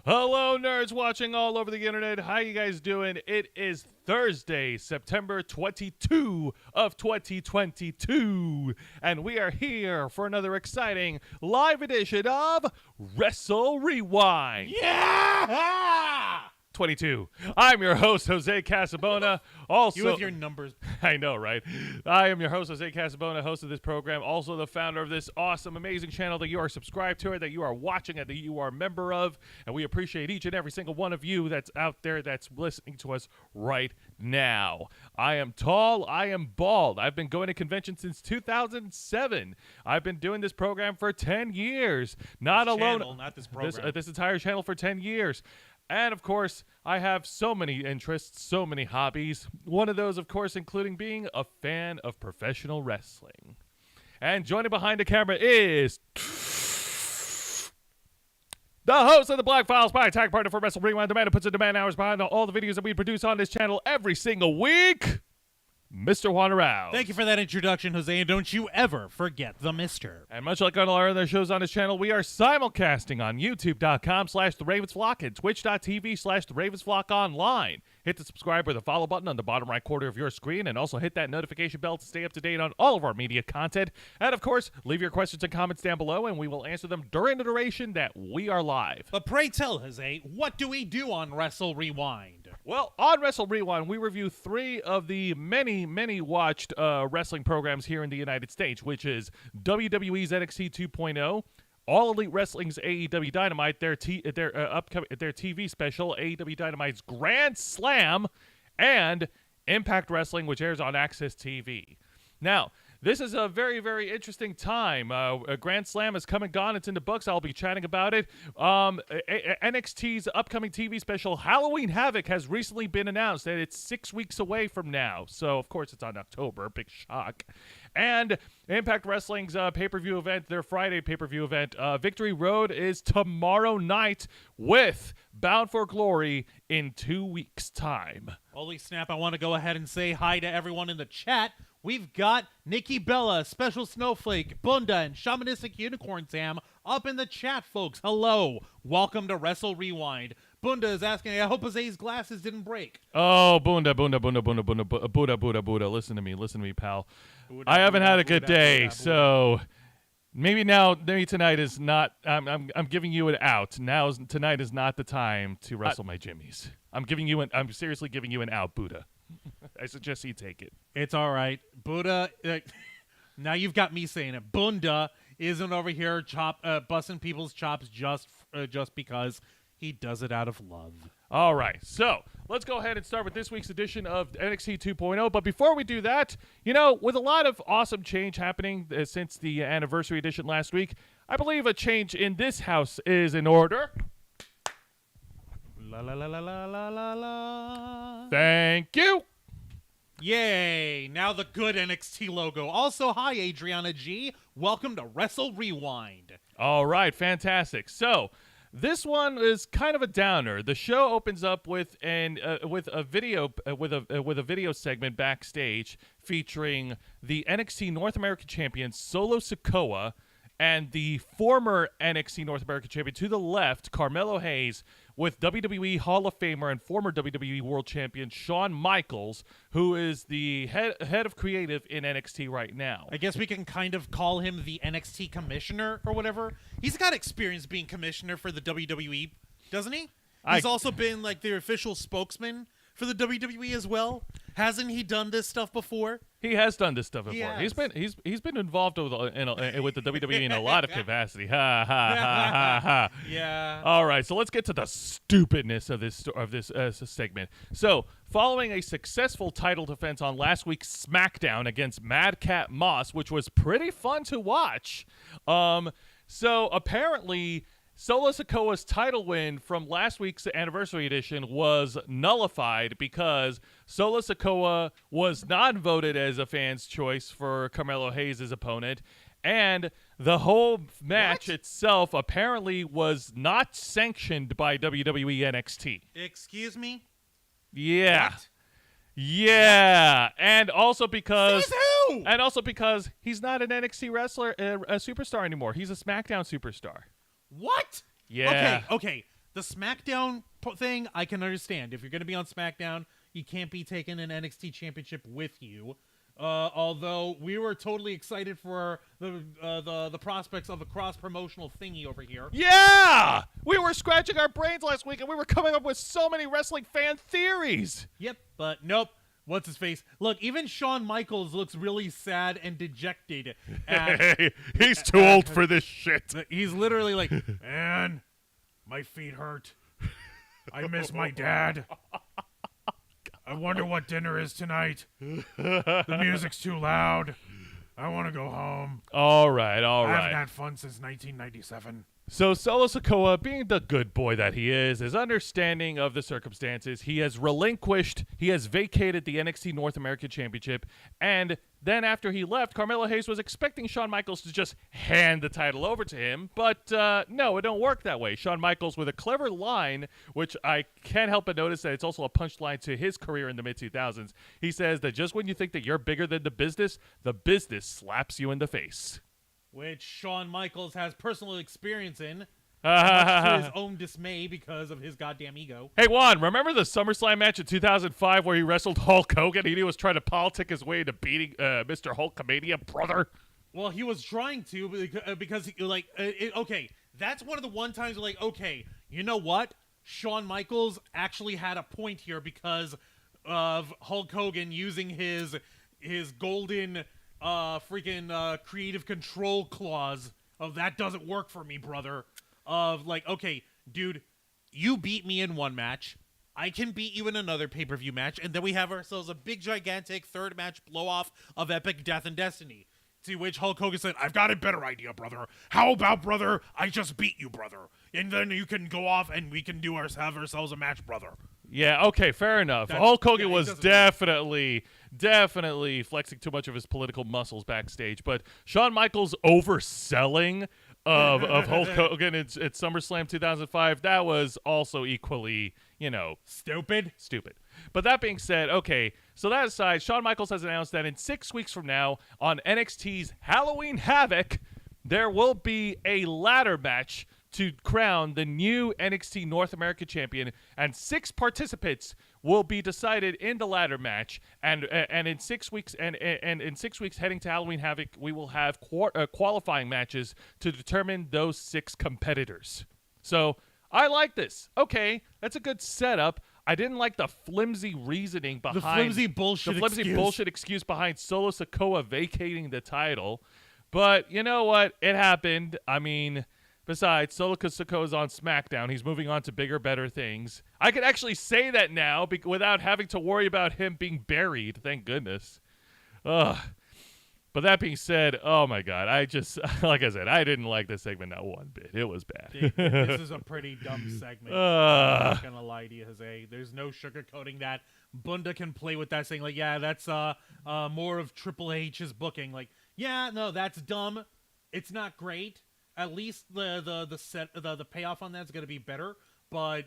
Hello, nerds watching all over the internet. How you guys doing? It is Thursday, September 22 of 2022, and we are here for another exciting live edition of Wrestle Rewind. Yeah! 22. I'm your host, Jose Casabona. Also, You with your numbers. I know, right? I am your host, Jose Casabona, host of this program, also the founder of this awesome, amazing channel that you are subscribed to, that you are watching, and that you are a member of. And we appreciate each and every single one of you that's out there that's listening to us right now. I am tall. I am bald. I've been going to conventions since 2007. I've been doing this program for 10 years. Not alone. Channel, not this program. This entire channel for 10 years. And, of course, I have so many interests, so many hobbies. One of those, of course, including being a fan of professional wrestling. And joining behind the camera is the host of the Black Files by tag partner for Wrestle Wrewind, the man who puts in demand hours behind all the videos that we produce on this channel every single week, Mr. Juan Arau. Thank you for that introduction, Jose, and don't you ever forget the mister. And much like on all our other shows on this channel, we are simulcasting on youtube.com/theravensflock and twitch.tv/theravensflock online. Hit the subscribe or the follow button on the bottom right corner of your screen, and also hit that notification bell to stay up to date on all of our media content. And, of course, leave your questions and comments down below, and we will answer them during the duration that we are live. But pray tell, Jose, what do we do on Wrestle Rewind? Well, on Wrestle Rewind, we review 3 of the many watched wrestling programs here in the United States, which is WWE's NXT 2.0, All Elite Wrestling's AEW Dynamite, their TV special, AEW Dynamite's Grand Slam, and Impact Wrestling, which airs on Access TV. Now, this is a very, very interesting time. A Grand Slam has come and gone. It's in the books. I'll be chatting about it. NXT's upcoming TV special, Halloween Havoc, has recently been announced, and it's 6 weeks away from now. So, of course, it's on October. Big shock. And Impact Wrestling's pay-per-view event, their Friday pay-per-view event, Victory Road, is tomorrow night with Bound for Glory in 2 weeks' time. Holy snap, I want to go ahead and say hi to everyone in the chat. We've got Nikki Bella, Special Snowflake, Bunda, and Shamanistic Unicorn Sam up in the chat, folks. Hello. Welcome to Wrestle Rewind. Bunda is asking, I hope Jose's glasses didn't break. Oh, Bunda. Buddha. Listen to me, pal. I haven't had a good day, so maybe tonight is not. I'm giving you an out. Tonight is not the time to wrestle my jimmies. I'm seriously giving you an out, Buddha. I suggest you take it. It's all right. Buddha, now you've got me saying it. Bunda isn't over here busting people's chops just because he does it out of love. All right, so let's go ahead and start with this week's edition of NXT 2.0. But before we do that, with a lot of awesome change happening since the anniversary edition last week, I believe a change in this house is in order. La la la la la la la la. Thank you. Yay! Now the good NXT logo. Also, hi Adriana G. Welcome to Wrestle Rewind. All right, fantastic. So this one is kind of a downer. The show opens up with a video segment backstage featuring the NXT North American champion Solo Sikoa and the former NXT North American champion to the left, Carmelo Hayes, with WWE Hall of Famer and former WWE World Champion Shawn Michaels, who is the head of creative in NXT right now. I guess we can kind of call him the NXT commissioner or whatever. He's got experience being commissioner for the WWE, doesn't he? He's also been like the official spokesman for the WWE as well. Hasn't he done this stuff before? He has done this stuff before. Yes. He's been involved with the WWE in a lot of capacity. Ha ha ha ha ha. Yeah. All right, so let's get to the stupidness of this segment. So, following a successful title defense on last week's SmackDown against Madcap Moss, which was pretty fun to watch, so apparently Solo Sikoa's title win from last week's anniversary edition was nullified because Solo Sikoa was not voted as a fan's choice for Carmelo Hayes' opponent, and the whole match itself apparently was not sanctioned by WWE NXT. Excuse me? Yeah. What? Yeah, and also because Says who? And also because he's not an NXT wrestler, a superstar anymore. He's a SmackDown superstar. What? Yeah. Okay. The SmackDown thing, I can understand. If you're going to be on SmackDown, you can't be taking an NXT championship with you. Although we were totally excited for the prospects of a cross-promotional thingy over here. Yeah! We were scratching our brains last week, and we were coming up with so many wrestling fan theories. Yep, but nope. What's his face? Look, even Shawn Michaels looks really sad and dejected. Hey, he's too old for this shit. He's literally like, man, my feet hurt. I miss my dad. I wonder what dinner is tonight. The music's too loud. I want to go home. All right. I haven't had fun since 1997. So Solo Sikoa, being the good boy that he is understanding of the circumstances. He has vacated the NXT North American Championship, and then after he left, Carmelo Hayes was expecting Shawn Michaels to just hand the title over to him, but no, it don't work that way. Shawn Michaels, with a clever line, which I can't help but notice that it's also a punchline to his career in the mid-2000s, he says that just when you think that you're bigger than the business slaps you in the face. Which Shawn Michaels has personal experience in, much to his own dismay because of his goddamn ego. Hey, Juan, remember the SummerSlam match in 2005 where he wrestled Hulk Hogan and he was trying to politic his way into beating Mr. Hulkamania, brother? Well, he was trying to because okay, that's one of the one times where, like, okay, you know what? Shawn Michaels actually had a point here because of Hulk Hogan using his golden creative control clause of that doesn't work for me, brother. Of like, okay, dude, you beat me in one match. I can beat you in another pay-per-view match, and then we have ourselves a big, gigantic third match blow-off of epic death and destiny. To which Hulk Hogan said, I've got a better idea, brother. How about, brother, I just beat you, brother. And then you can go off and we can have ourselves a match, brother. Yeah, okay, fair enough. Hulk Hogan was definitely flexing too much of his political muscles backstage, but Shawn Michaels' overselling of Hulk Hogan at SummerSlam 2005, that was also equally, stupid. But that being said, okay, so that aside, Shawn Michaels has announced that in 6 weeks from now on NXT's Halloween Havoc, there will be a ladder match to crown the new NXT North American champion, and 6 participants will be decided in the ladder match. And in 6 weeks, and in 6 weeks heading to Halloween Havoc, we will have qualifying matches to determine those 6 competitors. So I like this. Okay, that's a good setup. I didn't like the flimsy reasoning behind the flimsy bullshit excuse behind Solo Sikoa vacating the title, but you know what? It happened. I mean, besides, Solo Sikoa's on SmackDown. He's moving on to bigger, better things. I could actually say that now without having to worry about him being buried. Thank goodness. Ugh. But that being said, oh my God, like I said, I didn't like this segment not one bit. It was bad. This is a pretty dumb segment. I'm not gonna lie to you, Jose. There's no sugarcoating that. Bunda can play with that, saying like, yeah, that's more of Triple H's booking. Like, yeah, no, that's dumb. It's not great. At least the payoff on that is gonna be better, but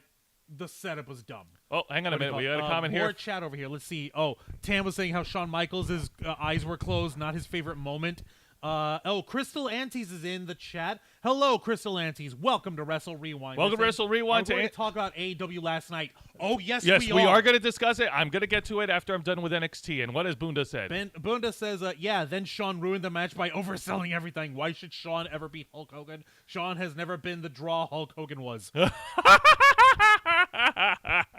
the setup was dumb. Oh, hang on a minute. We got a comment here. More chat over here. Let's see. Oh, Tam was saying how Shawn Michaels' eyes were closed, not his favorite moment. Crystal Antes is in the chat. Hello, Crystal Antes. Welcome to Wrestle Rewind. Welcome to Wrestle Rewind. We're going to talk about AEW last night. Oh, yes, we are going to discuss it. I'm going to get to it after I'm done with NXT. And what has Bunda said? Bunda says, yeah, then Shawn ruined the match by overselling everything. Why should Shawn ever beat Hulk Hogan? Shawn has never been the draw Hulk Hogan was.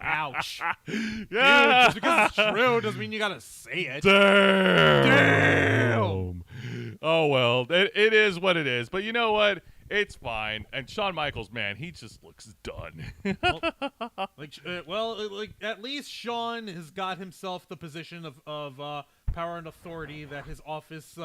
Ouch. Yeah. Dude, just because it's true doesn't mean you got to say it. Damn. Oh, well, it is what it is. But you know what? It's fine. And Shawn Michaels, man, he just looks done. At least Shawn has got himself the position of power and authority that his office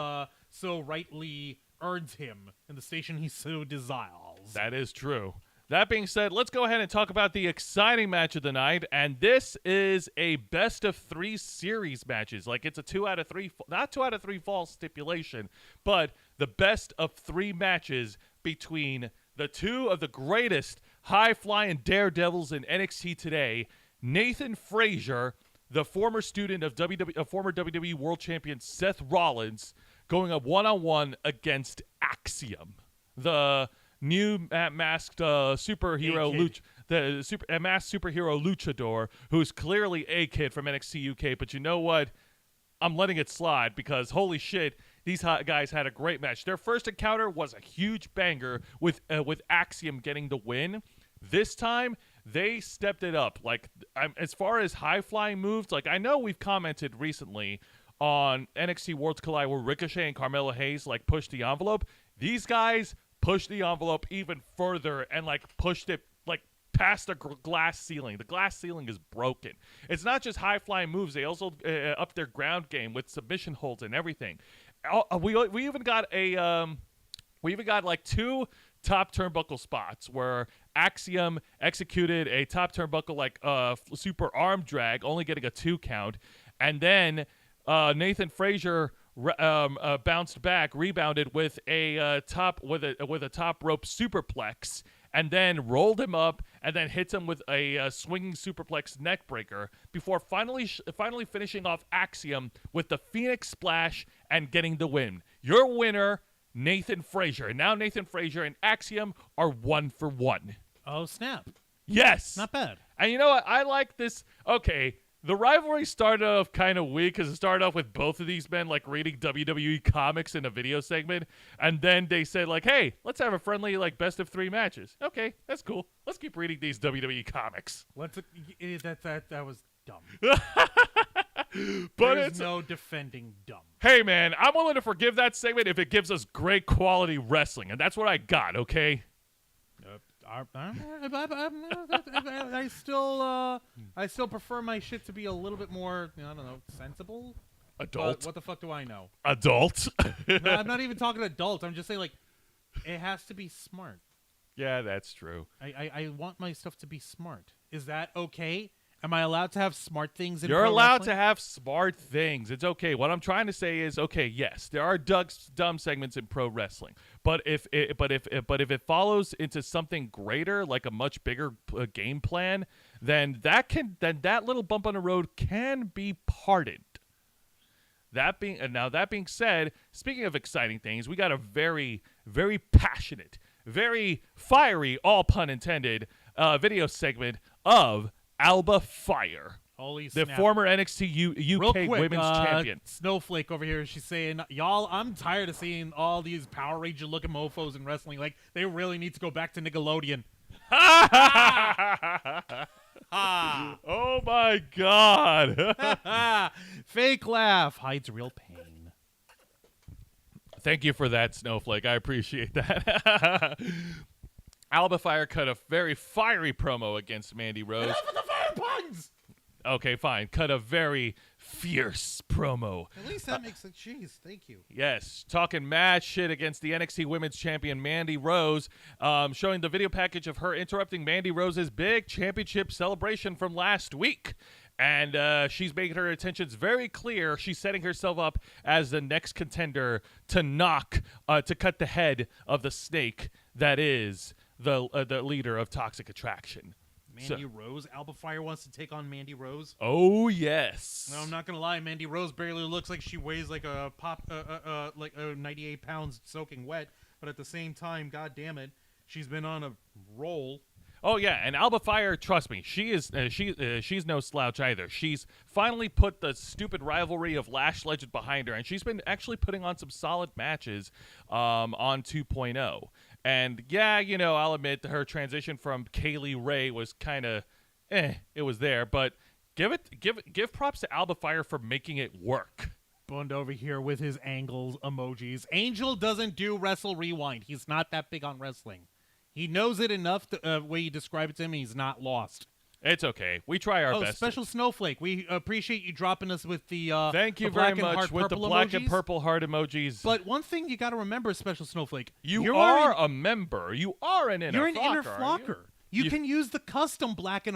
so rightly earns him in the station he so desires. That is true. That being said, let's go ahead and talk about the exciting match of the night, and this is a best-of-3 series matches. Like, it's a 2 out of 3, not 2 out of 3 fall stipulation, but the best-of-3 matches between the 2 of the greatest high-flying daredevils in NXT today, Nathan Frazier, the former student of former WWE World Champion Seth Rollins, going up one-on-one against Axiom, the new masked superhero a masked superhero luchador who's clearly a kid from NXT UK. But you know what? I'm letting it slide because holy shit, these guys had a great match. Their first encounter was a huge banger with Axiom getting the win. This time they stepped it up. Like as far as high flying moves, like I know we've commented recently on NXT Worlds Collide where Ricochet and Carmelo Hayes like pushed the envelope. These guys pushed the envelope even further and like pushed it like past the glass ceiling. The glass ceiling is broken. It's not just high flying moves. They also up their ground game with submission holds and everything. We even got like 2 top turnbuckle spots where Axiom executed a top turnbuckle like super arm drag, only getting a 2 count, and then Nathan Frazier bounced back, rebounded with a top rope superplex, and then rolled him up, and then hits him with a swinging superplex neckbreaker before finally finishing off Axiom with the Phoenix Splash and getting the win. Your winner, Nathan Frazier. And now Nathan Frazier and Axiom are 1 for 1. Oh, snap. Yes. Not bad. And you know what? I like this. Okay, the rivalry started off kind of weak because it started off with both of these men like reading WWE comics in a video segment, and then they said like, "Hey, let's have a friendly like best of 3 matches." Okay, that's cool. Let's keep reading these WWE comics. That was dumb. But There's it's no defending dumb. Hey man, I'm willing to forgive that segment if it gives us great quality wrestling, and that's what I got. Okay. I still prefer my shit to be a little bit more, I don't know, sensible. Adult. What the fuck do I know? Adult. No, I'm not even talking adult. I'm just saying like, it has to be smart. Yeah, that's true. I want my stuff to be smart. Is that okay? Am I allowed to have smart things in You're pro allowed wrestling? to have smart things. It's okay. What I'm trying to say is, okay, yes, there are dumb segments in pro wrestling, but if it follows into something greater, like a much bigger game plan, then that little bump on the road can be pardoned. That being said, speaking of exciting things, we got a very, very passionate, very fiery, all pun intended, video segment of Alba Fire, Holy the snap. former NXT Real UK quick, Women's Champion. Snowflake over here, she's saying, y'all, I'm tired of seeing all these Power Ranger looking mofos in wrestling. Like, they really need to go back to Nickelodeon. Oh my God. Fake laugh hides real pain. Thank you for that, Snowflake. I appreciate that. Alba Fire cut a very fiery promo against Mandy Rose. Enough with the fire puns! Okay, fine. Cut a very fierce promo. At least that makes sense. Jeez, thank you. Yes, talking mad shit against the NXT Women's Champion Mandy Rose, showing the video package of her interrupting Mandy Rose's big championship celebration from last week. And she's making her intentions very clear. She's setting herself up as the next contender to cut the head of the snake that is the leader of Toxic Attraction. Mandy Rose? Alba Fire wants to take on Mandy Rose? Oh, yes. No, I'm not gonna lie. Mandy Rose barely looks like she weighs like a 98 pounds soaking wet. But at the same time, god damn it, she's been on a roll. Oh yeah, and Alba Fire, trust me, she's no slouch either. She's finally put the stupid rivalry of Lash Legend behind her, and she's been actually putting on some solid matches on 2.0. And yeah, I'll admit her transition from Kaylee Ray was kind of, it was there, but give props to Alba Fire for making it work. Bund over here with his angles emojis. Angel doesn't do Wrestle Rewind. He's not that big on wrestling. He knows it enough the way you describe it to him. He's not lost. It's okay. We try our best. Special Snowflake. We appreciate you dropping us with the thank you the very black and much with the black and purple heart emojis. But one thing you got to remember, Special Snowflake, you are a member. You are an inner. You're an inner flocker. You can use the custom black and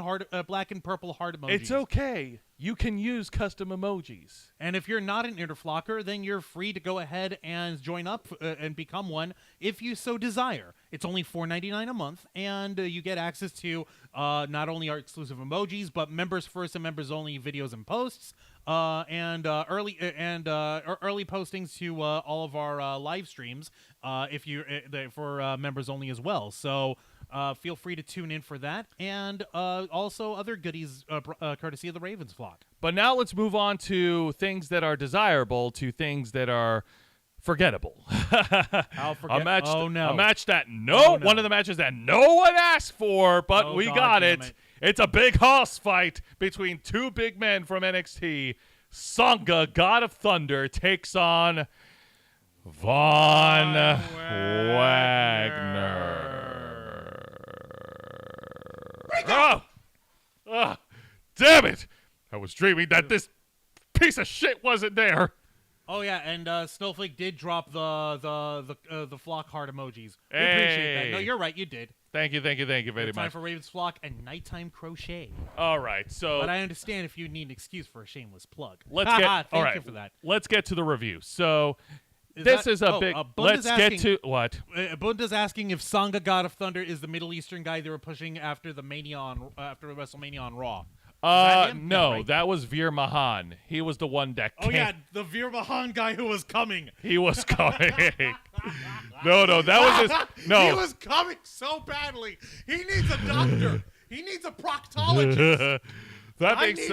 purple heart emojis. It's okay. You can use custom emojis. And if you're not an inner flocker, then you're free to go ahead and join up and become one if you so desire. It's only $4.99 a month, and you get access to not only our exclusive emojis, but members first and members only videos and posts, and early postings to all of our live streams for members only as well. So Feel free to tune in for that, and also other goodies courtesy of the Ravens flock. But now let's move on to things that are desirable to things that are forgettable. I'll forget. A match, oh no! A match that no. one of the matches that no one asked for, but we God got damn it. it. It's a big hoss fight between two big men from NXT. Sanka, God of Thunder, takes on Von Wagner. Oh, damn it! I was dreaming that this piece of shit wasn't there. Oh yeah, and Snowflake did drop the flock heart emojis. We Hey. appreciate that. No, you're right. You did. Thank you very Time much. for Ravens flock and nighttime crochet. All right, so But I understand if you need an excuse for a shameless plug. let's get Thank you for that. Let's get to the review. So Is this that- is a oh, big. Bunda's Let's get asking- to what? Bunda's asking if Sanka God of Thunder is the Middle Eastern guy they were pushing after the after WrestleMania on Raw. that him? No, Yeah, right. that was Veer Mahan. He was the one that. Oh yeah, the Veer Mahan guy who was coming. He was coming. No, that was his. No, He was coming so badly. He needs a doctor. He needs a proctologist. that I makes.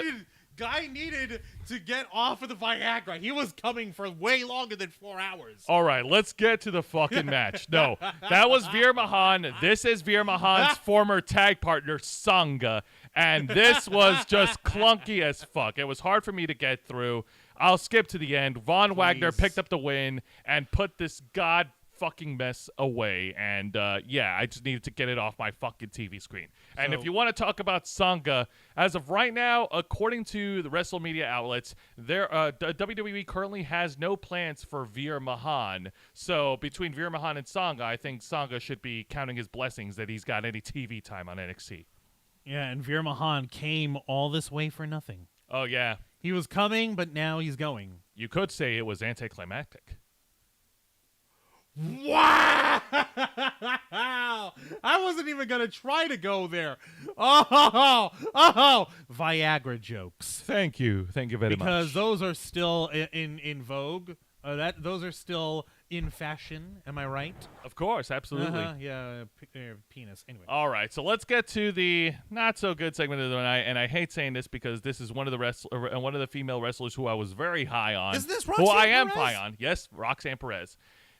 Guy needed to get off of the Viagra. He was coming for way longer than 4 hours. All right, let's get to the fucking match. No, that was Veer Mahan. This is Veer Mahan's former tag partner, Sanka. And this was just clunky as fuck. It was hard for me to get through. I'll skip to the end. Von Wagner Please. picked up the win and put this god fucking mess away. And yeah, I just needed to get it off my fucking TV screen. And if So- you want to talk about Sanka, as of right now, according to the Wrestle media outlets, WWE currently has no plans for Veer Mahan. So between Veer Mahan and Sanka, I think Sanka should be counting his blessings that he's got any TV time on NXT. Yeah, and Veer Mahan came all this way for nothing. Oh, yeah. He was coming, but now he's going. You could say it was anticlimactic. Wow! I wasn't even going to try to go there. Oh, Viagra jokes. Thank you. Thank you very much. Because those are still in vogue. Those are still in fashion. Am I right? Of course, absolutely. Yeah, penis. Anyway. All right, so let's get to the not so good segment of the night, and I hate saying this because this is one of the female wrestlers who I was very high on. Is this who Roxanne I am Perez? high on? Yes, Roxanne Perez.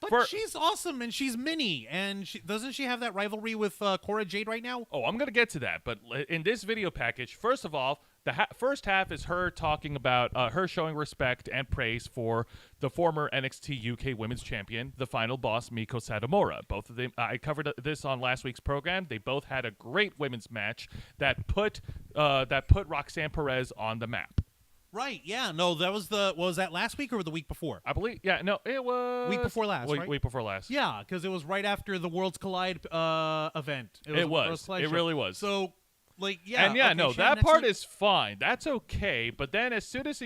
But she's awesome, and she's mini, and doesn't she have that rivalry with Cora Jade right now? Oh, I'm gonna get to that, but in this video package, first of all, the first half is her talking about her showing respect and praise for the former NXT UK Women's Champion, the final boss, Miko Satomura. Both of them, I covered this on last week's program. They both had a great women's match that put Roxanne Perez on the map. Right, yeah. No, that was was that last week or the week before? I believe, yeah, no, it was Week before last, right? Week before last. Yeah, because it was right after the Worlds Collide event. It was. Worlds Collide It show. really was. So, like, yeah. And yeah, okay, no, she had that an part excellent- is fine. That's okay. But then as soon as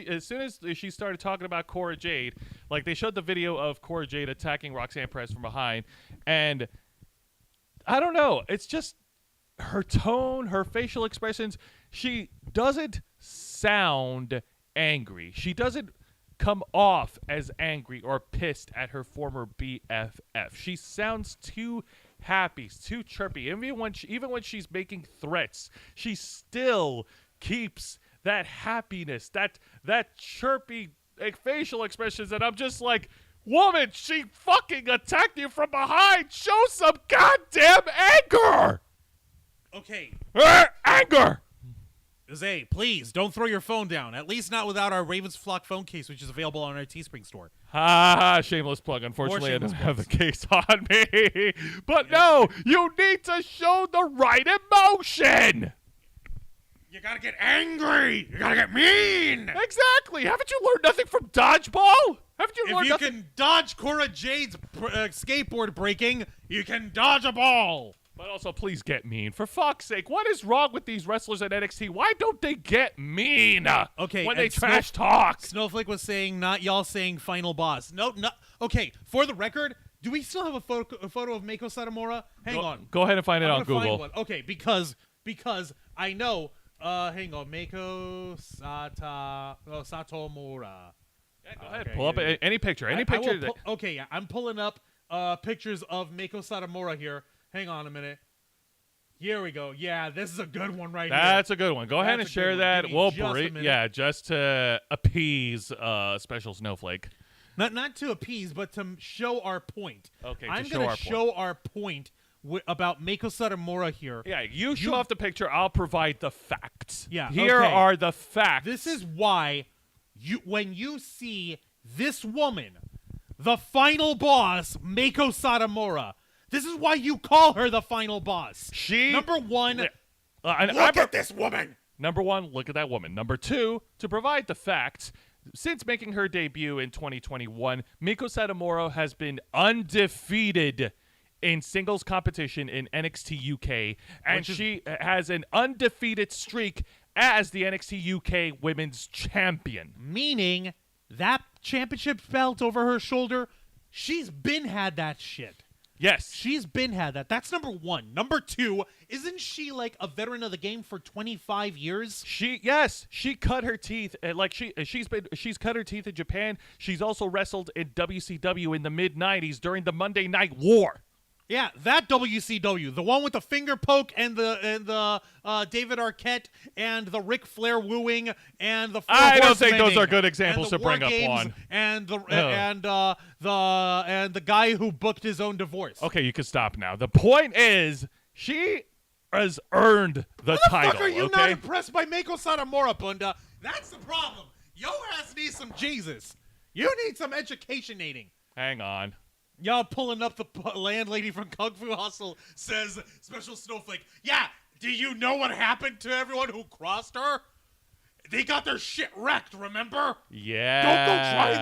she started talking about Cora Jade, like they showed the video of Cora Jade attacking Roxanne Perez from behind, and I don't know, it's just her tone, her facial expressions. She doesn't sound angry. She doesn't come off as angry or pissed at her former BFF. She sounds too happy, too chirpy. Even when she's making threats, she still keeps that happiness, that chirpy facial expressions, and I'm just like, woman, she fucking attacked you from behind. Show some goddamn anger. Okay. Anger. Zay, please don't throw your phone down. At least not without our Ravens Flock phone case, which is available on our Teespring store. Shameless plug. Unfortunately, I don't shameless have the case on me. But no, you need to show the right emotion. You gotta get angry. You gotta get mean. Exactly. Haven't you learned nothing from dodgeball? Haven't you If learned you nothing? can dodge Cora Jade's skateboard breaking, you can dodge a ball. But also, please get mean. For fuck's sake, what is wrong with these wrestlers at NXT? Why don't they get mean? Okay, when they and trash talk. Snowflake was saying, not y'all saying final boss. No. Okay, for the record, do we still have a photo of Mako Satomura? Hang on. Go ahead and find it I'm on gonna find Google. one. Okay, because I know. Hang on, Mako Satomura. Yeah, go ahead. Okay, Pull up any picture. Any I will picture. okay, yeah, I'm pulling up pictures of Mako Satomura here. Hang on a minute. Here we go. Yeah, this is a good one right here. That's a good one. Go ahead and That's a share good one. that. Give me We'll just a minute. yeah, just to appease Special Snowflake. Not to appease, but to show our point. Okay, I'm show gonna our show our point about Mako Satomura here. Yeah, you show off the picture. I'll provide the facts. Yeah, here okay. are the facts. This is why when you see this woman, the final boss, Mako Satomura, this is why you call her the final boss. Number one, look at this woman. Number one, look at that woman. Number two, to provide the facts, since making her debut in 2021, Mako Satomura has been undefeated in singles competition in NXT UK, and she has an undefeated streak as the NXT UK Women's Champion. Meaning that championship belt over her shoulder, she's been had that shit. Yes. She's been had that. That's number one. Number two, isn't she like a veteran of the game for 25 years? She cut her teeth. She's cut her teeth in Japan. She's also wrestled in WCW in the mid-90s during the Monday Night War. Yeah, that WCW, the one with the finger poke and the David Arquette and the Ric Flair wooing and the I don't think those are good examples to bring up on. And the guy who booked his own divorce. Okay, you can stop now. The point is, she has earned the title. Fuck, are you okay? not impressed by Mako Satomura, Bunda? That's the problem. Yo ass needs some Jesus. You need some educationating. Hang on. Y'all pulling up the landlady from Kung Fu Hustle says, Special Snowflake, yeah, do you know what happened to everyone who crossed her? They got their shit wrecked, remember? Yeah. Don't go try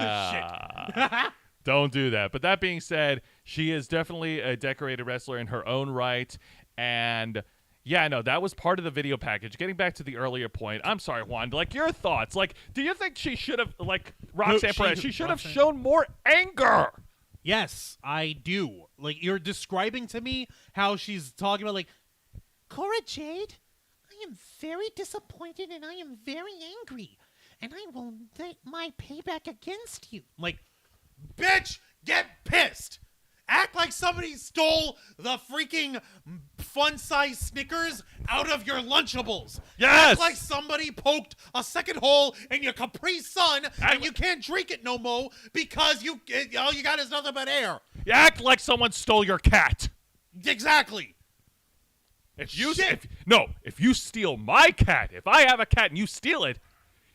this shit. Don't do that. But that being said, she is definitely a decorated wrestler in her own right. And yeah, no, that was part of the video package. Getting back to the earlier point, I'm sorry, Juan, like your thoughts. Like, do you think she should have, like Roxanne Perez, she should have shown more anger? Yes, I do. Like, you're describing to me how she's talking about, like, Cora Jade, I am very disappointed and I am very angry, and I will take my payback against you. Like, bitch, get pissed. Act like somebody stole the freaking fun-size Snickers out of your Lunchables. Yes! Act like somebody poked a second hole in your Capri Sun and you can't drink it no more because all you got is nothing but air. You act like someone stole your cat. Exactly. If you steal my cat, if I have a cat and you steal it,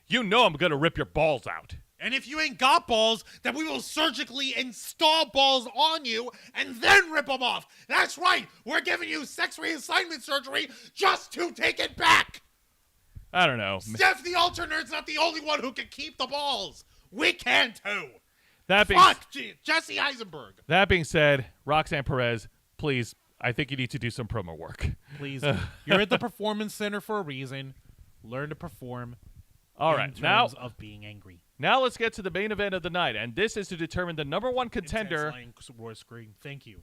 you know I'm going to rip your balls out. And if you ain't got balls, then we will surgically install balls on you and then rip them off. That's right. We're giving you sex reassignment surgery just to take it back. I don't know. Steph the alternate's not the only one who can keep the balls. We can too. Jesse Eisenberg. That being said, Roxanne Perez, please, I think you need to do some promo work. Please. You're at the Performance Center for a reason. Learn to perform. All right. Now of being angry. Now let's get to the main event of the night, and this is to determine the number one contender. Screen. Thank you.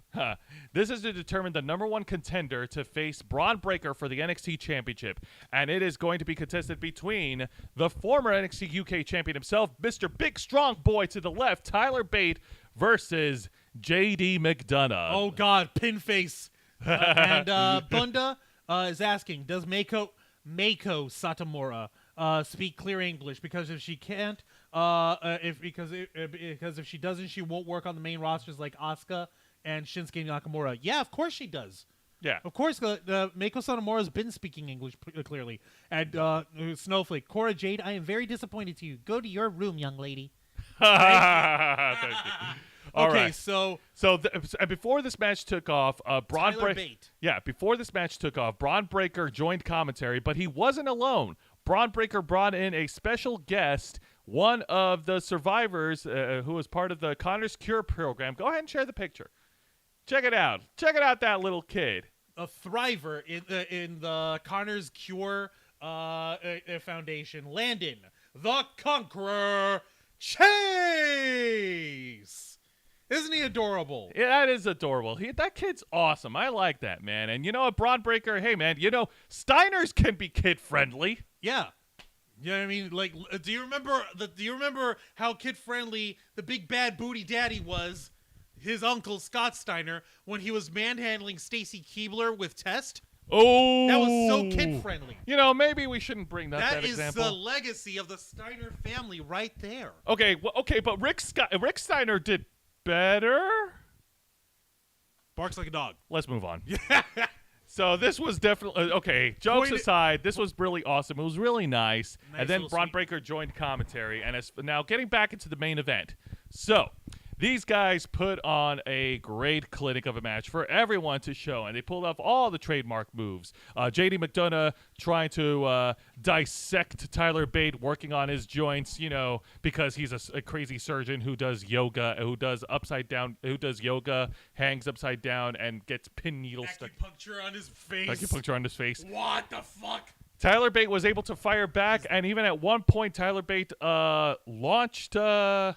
This is to determine the number one contender to face Braun Breaker for the NXT Championship, and it is going to be contested between the former NXT UK champion himself, Mr. Big Strong Boy to the left, Tyler Bate, versus JD McDonough. Oh God, pin face. And Bunda is asking, does Mako Satomura speak clear English? Because if she can't, because if she doesn't, she won't work on the main rosters like Asuka and Shinsuke Nakamura. Yeah, of course she does. Yeah, of course. Mako Satomura has been speaking English clearly. And Snowflake, Cora Jade, I am very disappointed to you. Go to your room, young lady. Thank you. All okay, right. so before this match took off, Braun Breaker joined commentary, but he wasn't alone. Braun Breaker brought in a special guest, one of the survivors who was part of the Connor's Cure program. Go ahead and share the picture. Check it out. Check it out, that little kid. A thriver in the Connor's Cure Foundation. Landon, the Conqueror Chase. Isn't he adorable? Yeah, that is adorable. That kid's awesome. I like that, man. And you know what, Braun Breaker, hey, man, you know, Steiners can be kid-friendly. Yeah. You know what I mean? Like, do you remember how kid-friendly the big bad booty daddy was, his uncle Scott Steiner, when he was manhandling Stacy Keibler with Test? Oh, That was so kid-friendly. You know, maybe we shouldn't bring up that That is example. the legacy of the Steiner family right there. Okay, but Rick Steiner did better. Barks like a dog. Let's move on. So this was definitely okay. Jokes aside, this was really awesome. It was really nice. And then Braun Breaker joined commentary, and now getting back into the main event. So these guys put on a great clinic of a match for everyone to show, and they pulled off all the trademark moves. JD McDonough trying to dissect Tyler Bate, working on his joints, you know, because he's a crazy surgeon who does yoga, who does yoga, hangs upside down, and gets pin needles stuck. Acupuncture on his face. Acupuncture on his face. What the fuck? Tyler Bate was able to fire back, and even at one point, Tyler Bate launched JD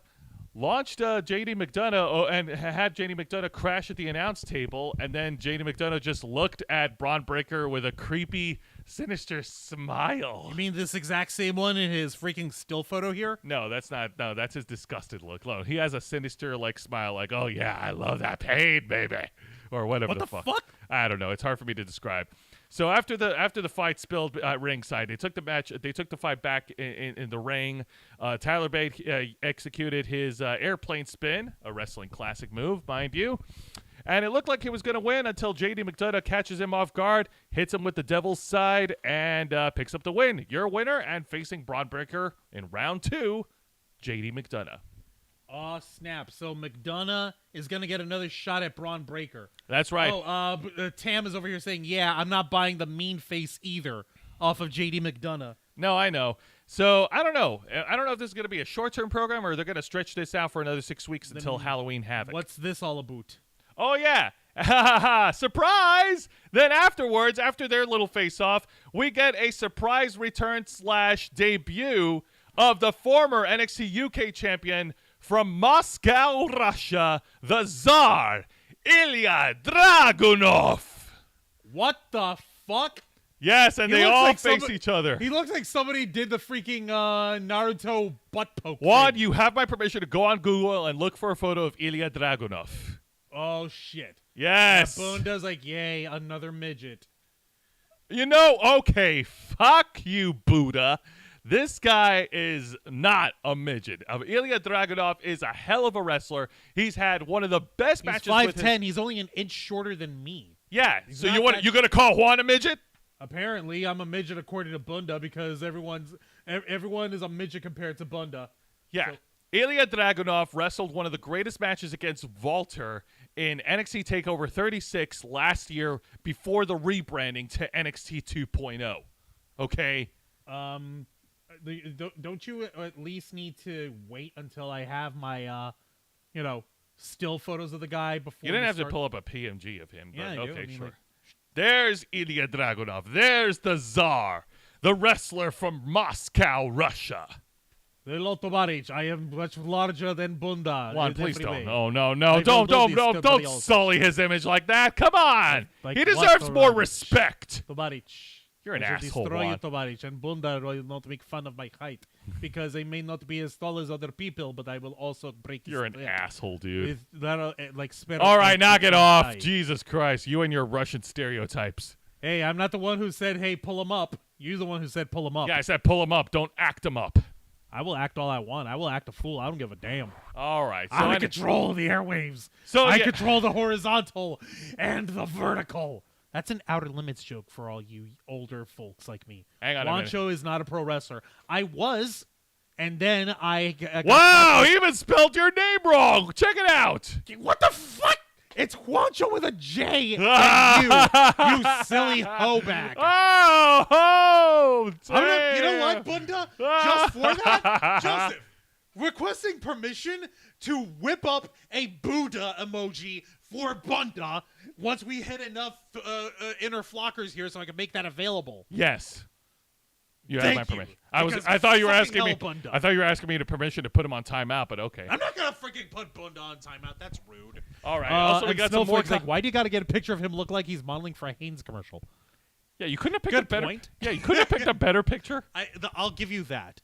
McDonough and had JD McDonough crash at the announce table, and then JD McDonough just looked at Braun Breaker with a creepy, sinister smile. You mean this exact same one in his freaking still photo here? No, that's not. No, that's his disgusted look. Look, he has a sinister smile, like, oh yeah, I love that pain, baby, or whatever What the fuck? I don't know. It's hard for me to describe. So after the fight spilled at ringside, they took the fight back in the ring. Tyler Bate executed his airplane spin, a wrestling classic move, mind you. And it looked like he was going to win until JD McDonough catches him off guard, hits him with the devil's side, and picks up the win. Your winner, and facing Braun Breaker in round 2, JD McDonough. Oh, snap. So McDonough is going to get another shot at Braun Breaker. That's right. Oh, Tam is over here saying, yeah, I'm not buying the mean face either off of JD McDonough. No, I know. So I don't know. I don't know if this is going to be a short-term program or they're going to stretch this out for another 6 weeks until Halloween Havoc. What's this all about? Oh, yeah. Surprise! Then afterwards, after their little face-off, we get a surprise return / debut of the former NXT UK champion from Moscow, Russia, the Tsar, Ilya Dragunov. What the fuck? Yes, and they all face each other. He looks like somebody did the freaking Naruto butt poke. Juan, you have my permission to go on Google and look for a photo of Ilya Dragunov. Oh, shit. Yes. Bunda's like, yay, another midget. You know, okay, fuck you, Buddha. This guy is not a midget. Ilya Dragunov is a hell of a wrestler. He's had one of the best matches with 5'10". He's only an inch shorter than me. Yeah. So you going to call Juan a midget? Apparently, I'm a midget according to Bunda because everyone is a midget compared to Bunda. Yeah. So, Ilya Dragunov wrestled one of the greatest matches against Walter in NXT TakeOver 36 last year before the rebranding to NXT 2.0. Okay? Don't you at least need to wait until I have my, still photos of the guy before you didn't have to pull up a PMG of him. But yeah, okay, I mean, sure. There's Ilya Dragunov. There's the Tsar, the wrestler from Moscow, Russia. Hello, Tovarich. I am much larger than Bunda. Juan, please don't. No. Don't sully his image like that. Come on. He deserves more respect. Tovarich. You're an I asshole, destroy Juan. you, Tovarich, and Bunda will not make fun of my height because I may not be as tall as other people, but I will also break. You're an asshole, dude. All right, knock it off. Jesus Christ, you and your Russian stereotypes. Hey, I'm not the one who said, "Hey, pull him up." You're the one who said, "Pull him up." Yeah, I said pull him up. Don't act him up. I will act all I want. I will act a fool. I don't give a damn. All right. So I control the airwaves. I control the horizontal and the vertical. That's an Outer Limits joke for all you older folks like me. Hang on Wancho is not a pro wrestler. I was, and then I got wow, he even spelled your name wrong. Check it out. What the fuck? It's Wancho with a J. And you silly hoebag. Oh, you know what, Bunda? Just for that, Joseph, requesting permission to whip up a Buddha emoji for Bunda once we hit enough inner flockers here so I can make that available. Yes. You have my permission. Because I thought you were asking me. Bunda. I thought you were asking me to permission to put him on timeout, but okay. I'm not gonna freaking put Bunda on timeout. That's rude. All right. Also, we got some more. Like, why do you got to get a picture of him look like he's modeling for a Hanes commercial? Yeah, you couldn't have picked a better. Yeah, you couldn't have picked a better picture. I'll give you that.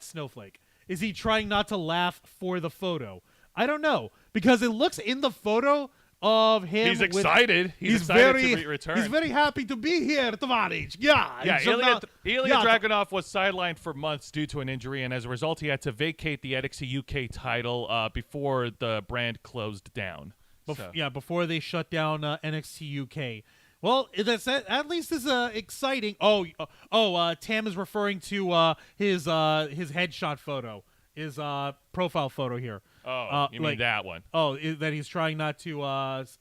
Snowflake. Is he trying not to laugh for the photo? I don't know because it looks in the photo of him. He's excited. He's excited to return. He's very happy to be here, Tovarich. Yeah. Ilya Dragunov was sidelined for months due to an injury, and as a result, he had to vacate the NXT UK title before the brand closed down. Before they shut down NXT UK. Well, at least is exciting. Tam is referring to his headshot photo, his profile photo here. Oh, you mean that one? Oh, that he's trying not to laugh.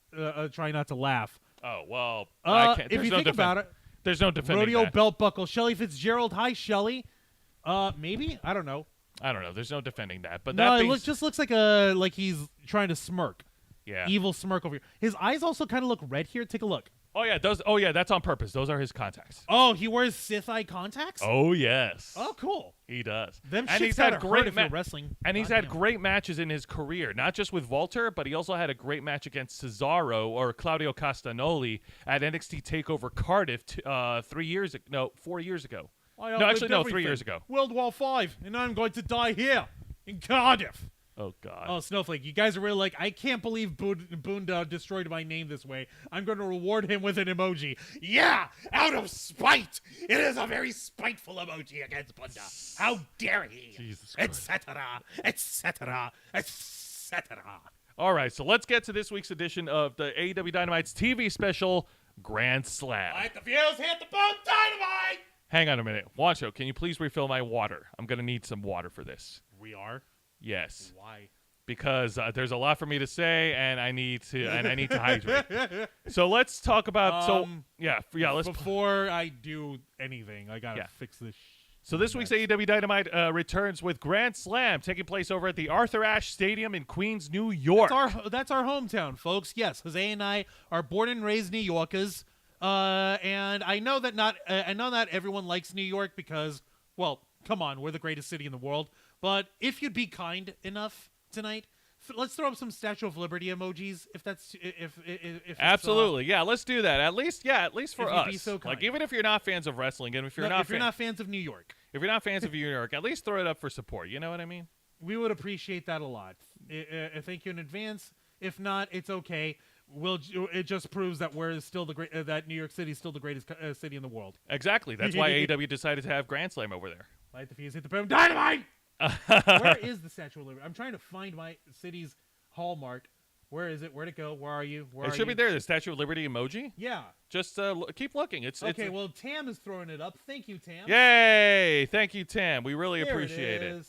Oh well, I can't. If you think about it, there's no defending rodeo that. belt buckle. Shelly Fitzgerald. Hi, Shelly. Maybe I don't know. There's no defending that. But no, that it just looks like he's trying to smirk. Yeah, evil smirk over here. His eyes also kind of look red here. Take a look. Oh yeah, that's on purpose. Those are his contacts. Oh, he wears Sith eye contacts? Oh yes. Oh, cool. He does. And he's had great wrestling. And he's had great matches in his career, not just with Walter, but he also had a great match against Cesaro or Claudio Castanoli at NXT Takeover Cardiff 4 years ago. 3 years ago. World War V, and I'm going to die here in Cardiff. Oh, God. Oh, Snowflake, you guys are really like, I can't believe Bunda destroyed my name this way. I'm going to reward him with an emoji. Yeah, out of spite. It is a very spiteful emoji against Bunda. How dare he? Jesus Christ. Etc., etc., etc. All right, so let's get to this week's edition of the AEW Dynamite's TV special, Grand Slam. Let the fuse hit the boat, Dynamite! Hang on a minute. Wancho, can you please refill my water? I'm going to need some water for this. We are? Yes. Why? Because there's a lot for me to say, and I need to hydrate. So let's talk about. Let's. Before I do anything, I gotta fix this. So this week's AEW Dynamite returns with Grand Slam taking place over at the Arthur Ashe Stadium in Queens, New York. That's our hometown, folks. Yes, Jose and I are born and raised New Yorkers, and I know that not everyone likes New York because, well, come on, we're the greatest city in the world. But if you'd be kind enough tonight, let's throw up some Statue of Liberty emojis. If that's if absolutely, let's do that. At least for us. Be so kind. Like even if you're not fans of wrestling, and if you're not fans of New York, at least throw it up for support. You know what I mean? We would appreciate that a lot. Thank you in advance. If not, it's okay. It just proves that that New York City is still the greatest city in the world. Exactly. That's why AEW decided to have Grand Slam over there. Light the fuse, hit the boom, Dynamite! Where is the Statue of Liberty? I'm trying to find my city's hallmark. Where is it? Where'd it go? Where are you? It should be there. The Statue of Liberty emoji. Yeah. Just keep looking. Okay. Well, Tam is throwing it up. Thank you, Tam. Yay! Thank you, Tam. We really appreciate it.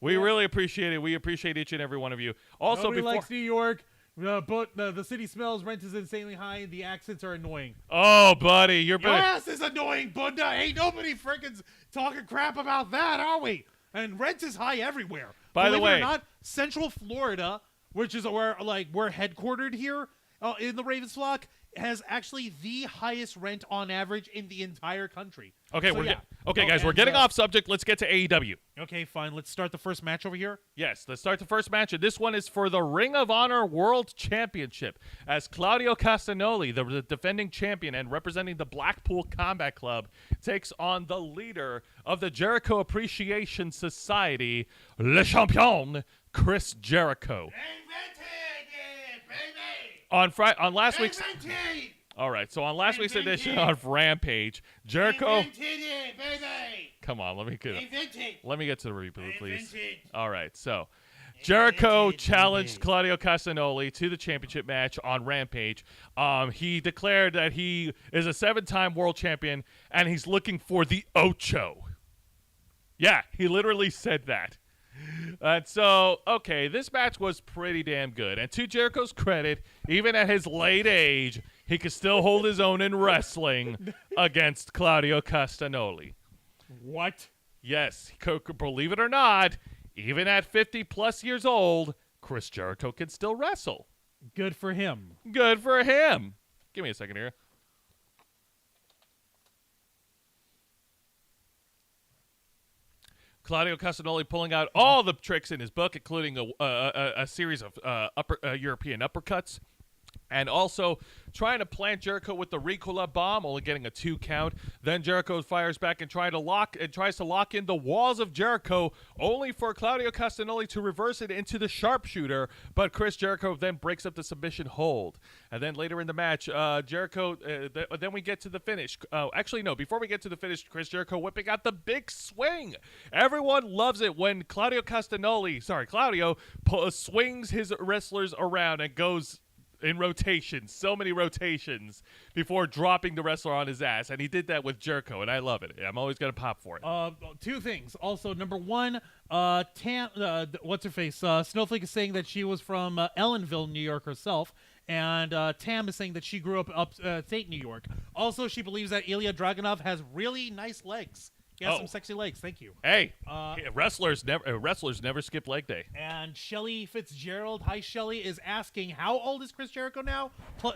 We really appreciate it. We appreciate each and every one of you. Also, nobody likes New York. But the city smells, rent is insanely high, the accents are annoying. Oh, buddy, your ass is annoying, Bunda. Ain't nobody freaking talking crap about that, are we? And rent is high everywhere. By the way, believe it or not, Central Florida, which is where we're headquartered here in the Ravens flock, has actually the highest rent on average in the entire country. Okay, guys, we're getting off subject. Let's get to AEW. Okay, fine. Let's start the first match over here. Yes, let's start the first match. And this one is for the Ring of Honor World Championship, as Claudio Castanoli, the defending champion and representing the Blackpool Combat Club, takes on the leader of the Jericho Appreciation Society, Le Champion, Chris Jericho. On last week's. All right, so on last week's edition of Rampage, Jericho. Come on, let me get to the review, please. All right, so Jericho challenged Claudio Castanoli to the championship match on Rampage. He declared that he is a 7-time world champion and he's looking for the Ocho. Yeah, he literally said that. And so, okay, this match was pretty damn good. And to Jericho's credit, even at his late age, he could still hold his own in wrestling against Claudio Castanoli. What? Yes, believe it or not, even at 50-plus years old, Chris Jericho can still wrestle. Good for him. Good for him. Give me a second here. Claudio Castanoli pulling out all the tricks in his book, including a series of European uppercuts. And also trying to plant Jericho with the Ricola bomb, only getting a 2 count. Then Jericho fires back and tries to lock in the walls of Jericho, only for Claudio Castanoli to reverse it into the sharpshooter. But Chris Jericho then breaks up the submission hold. And then later in the match, Jericho. Then we get to the finish. Actually, no. Before we get to the finish, Chris Jericho whipping out the big swing. Everyone loves it when Claudio swings his wrestlers around and goes in rotation, so many rotations before dropping the wrestler on his ass, and he did that with Jericho, and I love it. I'm always gonna pop for it. 2 things. Also, number 1, Tam, what's her face? Snowflake is saying that she was from Ellenville, New York herself, and Tam is saying that she grew up upstate New York. Also, she believes that Ilya Dragunov has really nice legs. He has some sexy legs. Thank you. Hey, wrestlers never skip leg day. And Shelly Fitzgerald, hi Shelly, is asking, how old is Chris Jericho now?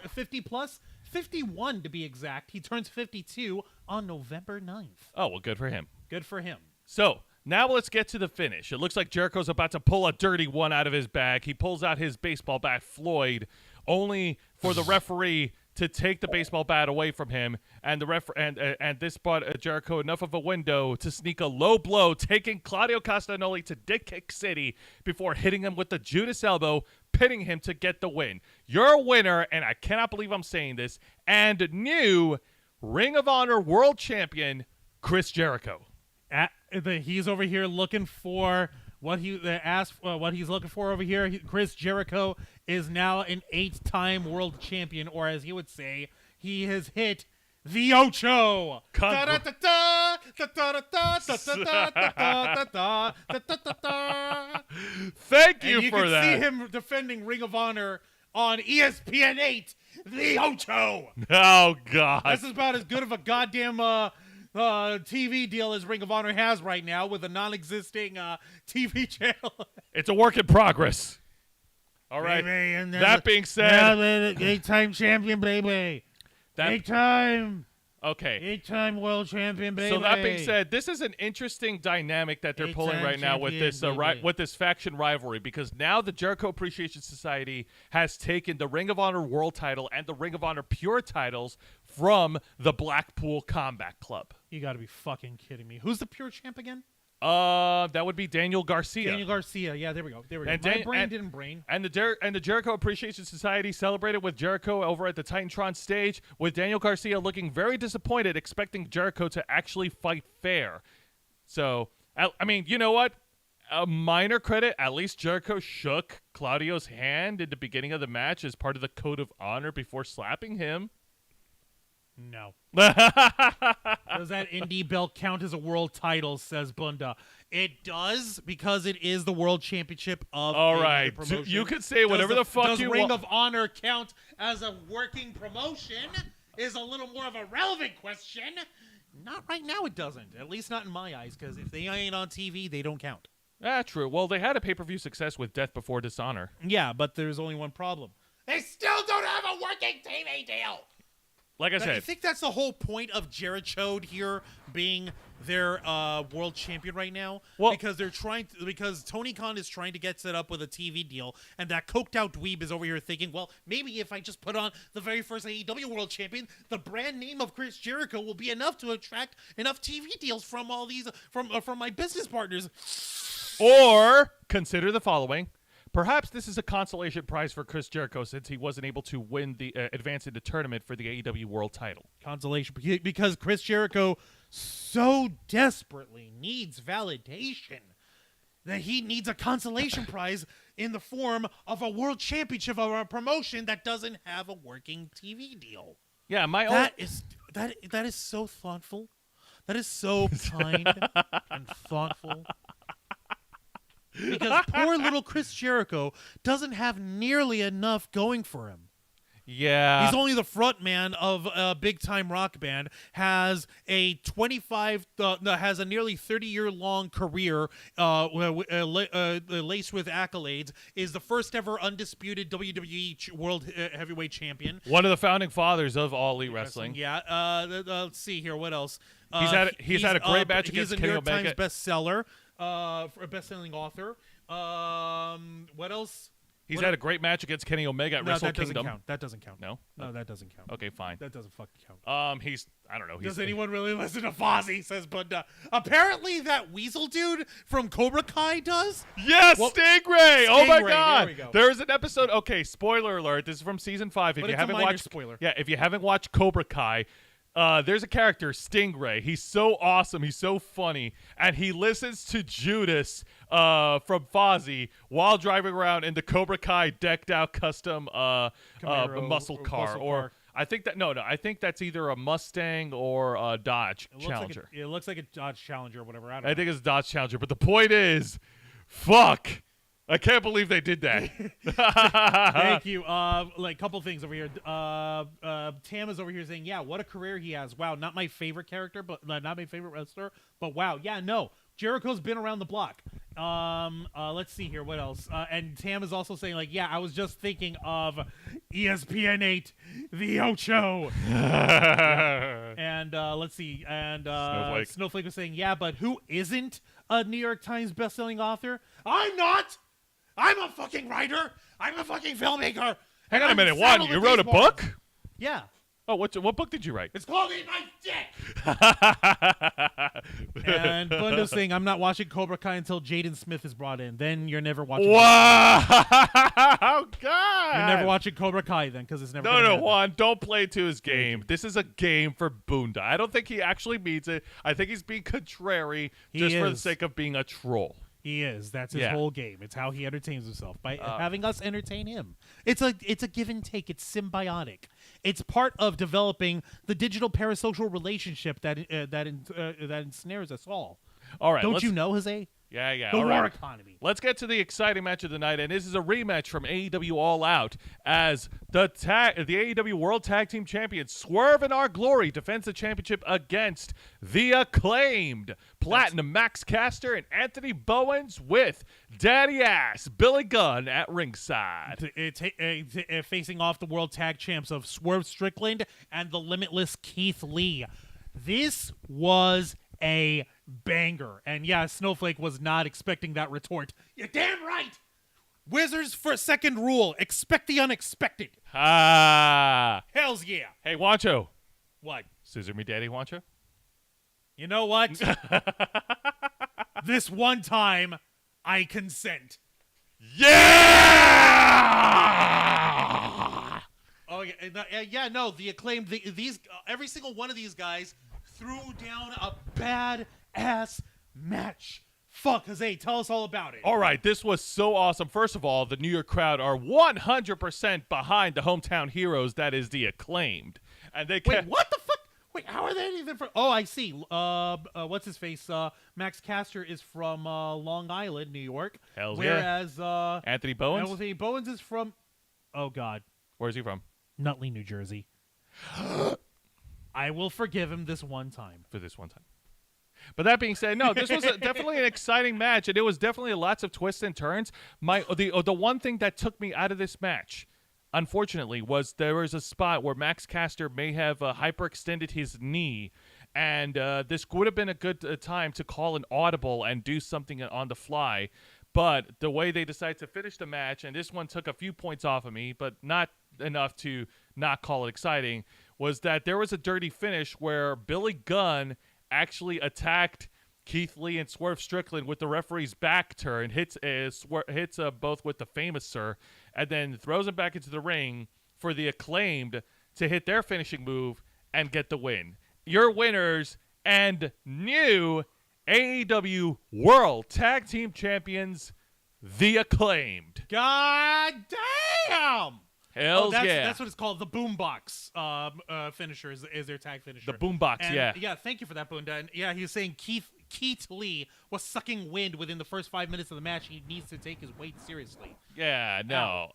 50 plus? 51 to be exact. He turns 52 on November 9th. Oh, well, good for him. Good for him. So, now let's get to the finish. It looks like Jericho's about to pull a dirty one out of his bag. He pulls out his baseball bat, Floyd, only for the referee to take the baseball bat away from him, and this bought Jericho enough of a window to sneak a low blow, taking Claudio Castanoli to Dick Kick City before hitting him with the Judas elbow, pinning him to get the win. You're a winner, and I cannot believe I'm saying this, and new Ring of Honor World Champion, Chris Jericho. He's over here looking for what he's looking for over here. Chris Jericho is now an 8-time world champion, or as he would say, he has hit the Ocho. Thank you and for that. You can see him defending Ring of Honor on ESPN 8, the Ocho. Oh, God. This is about as good of a goddamn TV deal as Ring of Honor has right now with a non-existing TV channel. It's a work in progress. All right. Baby, and that being said, 8-time champion, baby. 8-time. Okay. 8-time world champion, baby. So that being said, this is an interesting dynamic that they're pulling right now with this with this faction rivalry, because now the Jericho Appreciation Society has taken the Ring of Honor World title and the Ring of Honor Pure titles from the Blackpool Combat Club. You got to be fucking kidding me. Who's the Pure champ again? That would be Daniel Garcia. Daniel Garcia. Yeah, there we go. And My brain didn't brain. And the Jericho Appreciation Society celebrated with Jericho over at the Titantron stage, with Daniel Garcia looking very disappointed, expecting Jericho to actually fight fair. So, I mean, you know what? A minor credit, at least Jericho shook Claudio's hand in the beginning of the match as part of the code of honor before slapping him. No. Does that indie belt count as a world title, says Bunda? It does, because it is the world championship of a promotion. You could say whatever the fuck you want. Does Ring of Honor count as a working promotion is a little more of a relevant question. Not right now, it doesn't. At least not in my eyes, because if they ain't on TV, they don't count. True. Well, they had a pay-per-view success with Death Before Dishonor. Yeah, but there's only one problem. They still don't have a working TV deal. Like I said, I think that's the whole point of Jericho here being their world champion right now. Well, because Tony Khan is trying to get set up with a TV deal, and that coked out dweeb is over here thinking, well, maybe if I just put on the very first AEW world champion, the brand name of Chris Jericho will be enough to attract enough TV deals from all these from my business partners. Or consider the following. Perhaps this is a consolation prize for Chris Jericho, since he wasn't able to win the advance in the tournament for the AEW World title. Consolation, because Chris Jericho so desperately needs validation that he needs a consolation prize in the form of a world championship of a promotion that doesn't have a working TV deal. Yeah, that is so thoughtful. That is so kind and thoughtful. Because poor little Chris Jericho doesn't have nearly enough going for him. Yeah. He's only the front man of a big-time rock band, has a nearly 30-year-long career laced with accolades, is the first ever undisputed WWE World Heavyweight Champion. One of the founding fathers of All Elite Wrestling. Yeah. Let's see here. What else? He's had a great match against Kenny Omega. He's a New York Times bestseller, for a best-selling author. What else? He's had a great match against Kenny Omega at Wrestle Kingdom. That doesn't count. No? No, that doesn't count. Okay, fine. That doesn't fucking count. I don't know. Does anyone really listen to Fozzy, says Bunda. Apparently that weasel dude from Cobra Kai does? Yes, Stingray! Oh my Stingray, god! there we go. There's an episode. Okay, spoiler alert. This is from season 5. But it's a minor spoiler. Yeah, if you haven't watched Cobra Kai, there's a character, Stingray. He's so awesome. He's so funny. And he listens to Judas from Fozzy while driving around in the Cobra Kai decked out custom muscle car. I think that's either a Mustang or a Dodge Challenger. It looks like a Dodge Challenger or whatever. I think it's a Dodge Challenger. But the point is, fuck. I can't believe they did that. Thank you. Couple things over here. Tam is over here saying, yeah, what a career he has. Wow, not my favorite character, but not my favorite wrestler. But wow, yeah, no. Jericho's been around the block. Let's see here. What else? And Tam is also saying, like, yeah, I was just thinking of ESPN 8, The Ocho. And let's see. And Snowflake was saying, yeah, but who isn't a New York Times bestselling author? I'm not. I'm a fucking writer. I'm a fucking filmmaker. Hang on a minute. Juan, you wrote a book? Yeah. Oh, what book did you write? It's called Eat My Dick. And Bundo's saying, I'm not watching Cobra Kai until Jaden Smith is brought in. Then you're never watching. Wow. Oh, God. You're never watching Cobra Kai then, because it's never. No, Juan, don't play to his game. This is a game for Bunda. I don't think he actually means it. I think he's being contrary for the sake of being a troll. He is. That's his whole game. It's how he entertains himself by having us entertain him. It's a give and take. It's symbiotic. It's part of developing the digital parasocial relationship that ensnares us all. All right. Don't you know, Jose? Yeah. The all war right. economy. Let's get to the exciting match of the night, and this is a rematch from AEW All Out as the AEW World Tag Team Champions Swerve in Our Glory defends the championship against the acclaimed Platinum Max Caster and Anthony Bowens with Daddy Ass Billy Gunn at ringside. Facing off the World Tag Champs of Swerve Strickland and the Limitless Keith Lee. This was a banger. And yeah, Snowflake was not expecting that retort. You're damn right. Wizards for a second rule. Expect the unexpected. Hells yeah. Hey, Wancho. What? Scissor me, Daddy Wancho. You know what? This one time, I consent. Yeah! Oh yeah, no. The acclaimed. These every single one of these guys threw down a bad-ass match. Fuck, Jose, tell us all about it. All right, this was so awesome. First of all, the New York crowd are 100% behind the hometown heroes, that is the acclaimed. And they Wait, what the fuck? Wait, how are they even from... Oh, I see. What's his face? Max Caster is from Long Island, New York. Hells whereas, yeah. Anthony Bowens? Anthony Bowens is from... Oh, God. Where's he from? Nutley, New Jersey. I will forgive him this one time. For this one time. But that being said, no, this was definitely an exciting match, and it was definitely lots of twists and turns. The one thing that took me out of this match, unfortunately, was there was a spot where Max Caster may have hyperextended his knee, and this would have been a good time to call an audible and do something on the fly. But the way they decided to finish the match, and this one took a few points off of me, but not enough to not call it exciting, was that there was a dirty finish where Billy Gunn actually attacked Keith Lee and Swerve Strickland with the referee's back turn, hits both with the famous sir, and then throws them back into the ring for the acclaimed to hit their finishing move and get the win. Your winners and new AEW World Tag Team Champions, the acclaimed. God damn! Hells yeah. That's what it's called. The boombox finisher is their tag finisher. The boombox, yeah. Yeah, thank you for that, Bunda. And yeah, he was saying Keith Lee was sucking wind within the first 5 minutes of the match. He needs to take his weight seriously. Yeah, no.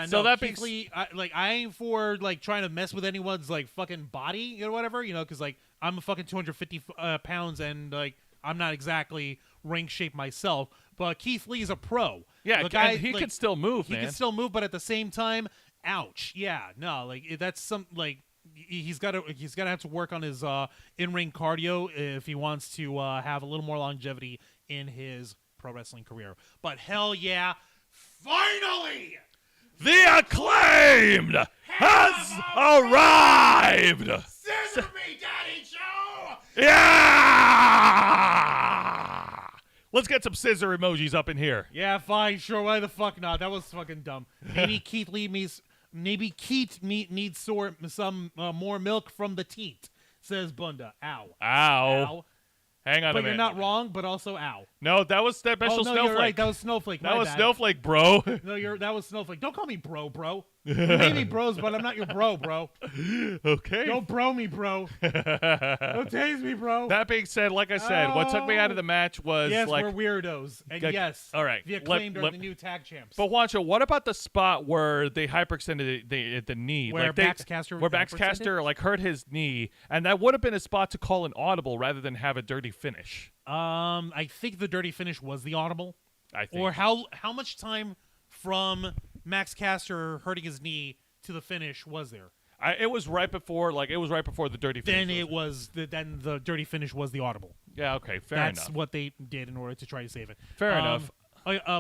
So that Keith Lee, I ain't for like trying to mess with anyone's like fucking body or whatever, because like I'm a fucking 250 pounds and like I'm not exactly ring shape myself. But Keith Lee is a pro. Yeah, the guy, he can still move, man. He can still move, but at the same time, ouch. Yeah, no, like that's some like he's got to have to work on his in-ring cardio if he wants to have a little more longevity in his pro wrestling career. But hell yeah, Finally! The Acclaimed has arrived! Scissor me, Daddy Joe! Yeah! Let's get some scissor emojis up in here. Yeah, fine, sure. Why the fuck not? That was fucking dumb. Maybe Keith needs some more milk from the teat, says Bunda. Ow. Ow. Hang on a But minute. you're not wrong, but also ow. No, that was special Snowflake. You're right. That was Snowflake. That My was bad. Snowflake, bro. No, that was Snowflake. Don't call me bro. We may be bros, but I'm not your bro. Okay. Don't bro me, bro. Don't tase me, bro. That being said, like I said, what took me out of the match was yes, like... we're weirdos. And yes, all right, the Acclaimed are the new tag champs. But Juancho, what about the spot where they hyperextended the knee? Where Baxcaster like hurt his knee, and that would have been a spot to call an audible rather than have a dirty finish. I think the dirty finish was the audible. I think. Or how much time from Max Caster hurting his knee to the finish was there? It was right before the dirty finish. Then the dirty finish was the audible. Yeah, okay, fair enough. That's what they did in order to try to save it. Fair enough.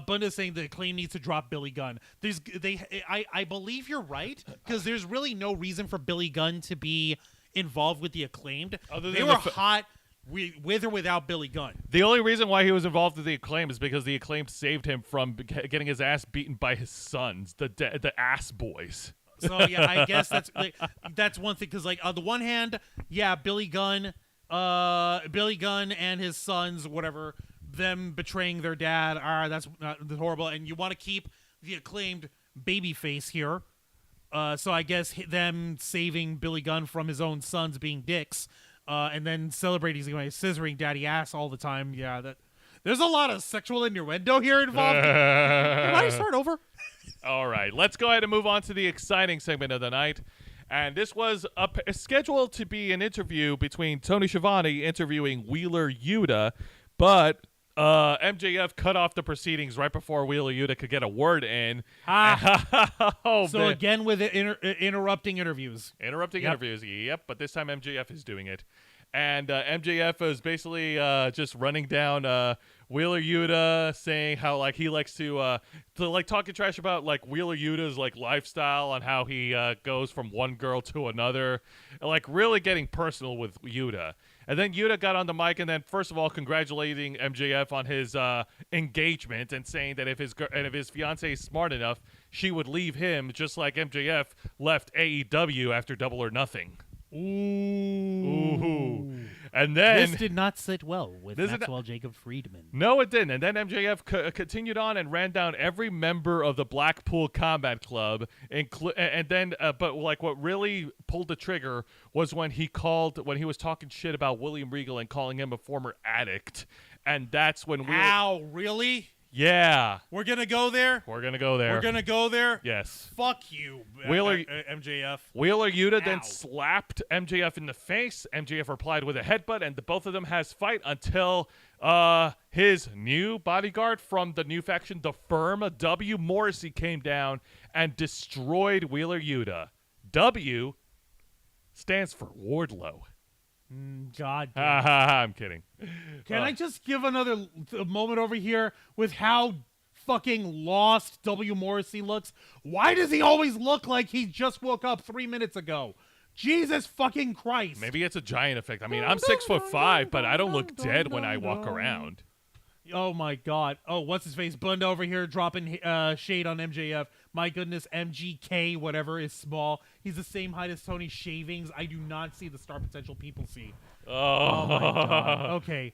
Bunda's saying the Acclaim needs to drop Billy Gunn. I believe you're right, because there's really no reason for Billy Gunn to be involved with the Acclaimed. They were hot with or without Billy Gunn. The only reason why he was involved with the Acclaim is because the Acclaim saved him from getting his ass beaten by his sons, the ass boys. So yeah, I guess that's one thing, because like on the one hand, yeah, Billy Gunn and his sons, whatever, them betraying their dad, that's horrible, and you want to keep the Acclaimed babyface here. So I guess them saving Billy Gunn from his own sons being dicks, and then celebrating scissoring daddy ass all the time. Yeah, there's a lot of sexual innuendo here involved. Can I start over? All right, let's go ahead and move on to the exciting segment of the night. And this was scheduled to be an interview between Tony Schiavone interviewing Wheeler Yuta, but MJF cut off the proceedings right before Wheeler Yuta could get a word in. So again with interrupting interviews. Interviews, yep. But this time MJF is doing it. And MJF is basically just running down Wheeler Yuta, saying how like he likes to like talking trash about like Wheeler Yuta's like lifestyle and how he goes from one girl to another, and, like really getting personal with Yuta. And then Yuta got on the mic and then first of all congratulating MJF on his engagement and saying that if his fiance is smart enough, she would leave him just like MJF left AEW after Double or Nothing. Ooh. And then this did not sit well with Maxwell Jacob Friedman. No, it didn't. And then MJF continued on and ran down every member of the Blackpool Combat Club, and then but like what really pulled the trigger was when he was talking shit about William Regal and calling him a former addict, and that's when Ow, really? Yeah. We're going to go there? We're going to go there. Yes. Fuck you, MJF. Wheeler Yuta then slapped MJF in the face. MJF replied with a headbutt, and the both of them has fight until his new bodyguard from the new faction, the Firm, W. Morrissey, came down and destroyed Wheeler Yuta. W stands for Wardlow. God damn. I'm kidding. Can I just give another moment over here with how fucking lost W. Morrissey looks? Why does he always look like he just woke up 3 minutes ago? Jesus fucking Christ. Maybe it's a giant effect. I mean, I'm 6'5", but I don't look dead when I walk around. Oh my God. Oh, what's his face? Bunda over here dropping shade on MJF. My goodness, MGK, whatever, is small. He's the same height as Tony Shavings. I do not see the star potential people see. Oh my God. Okay.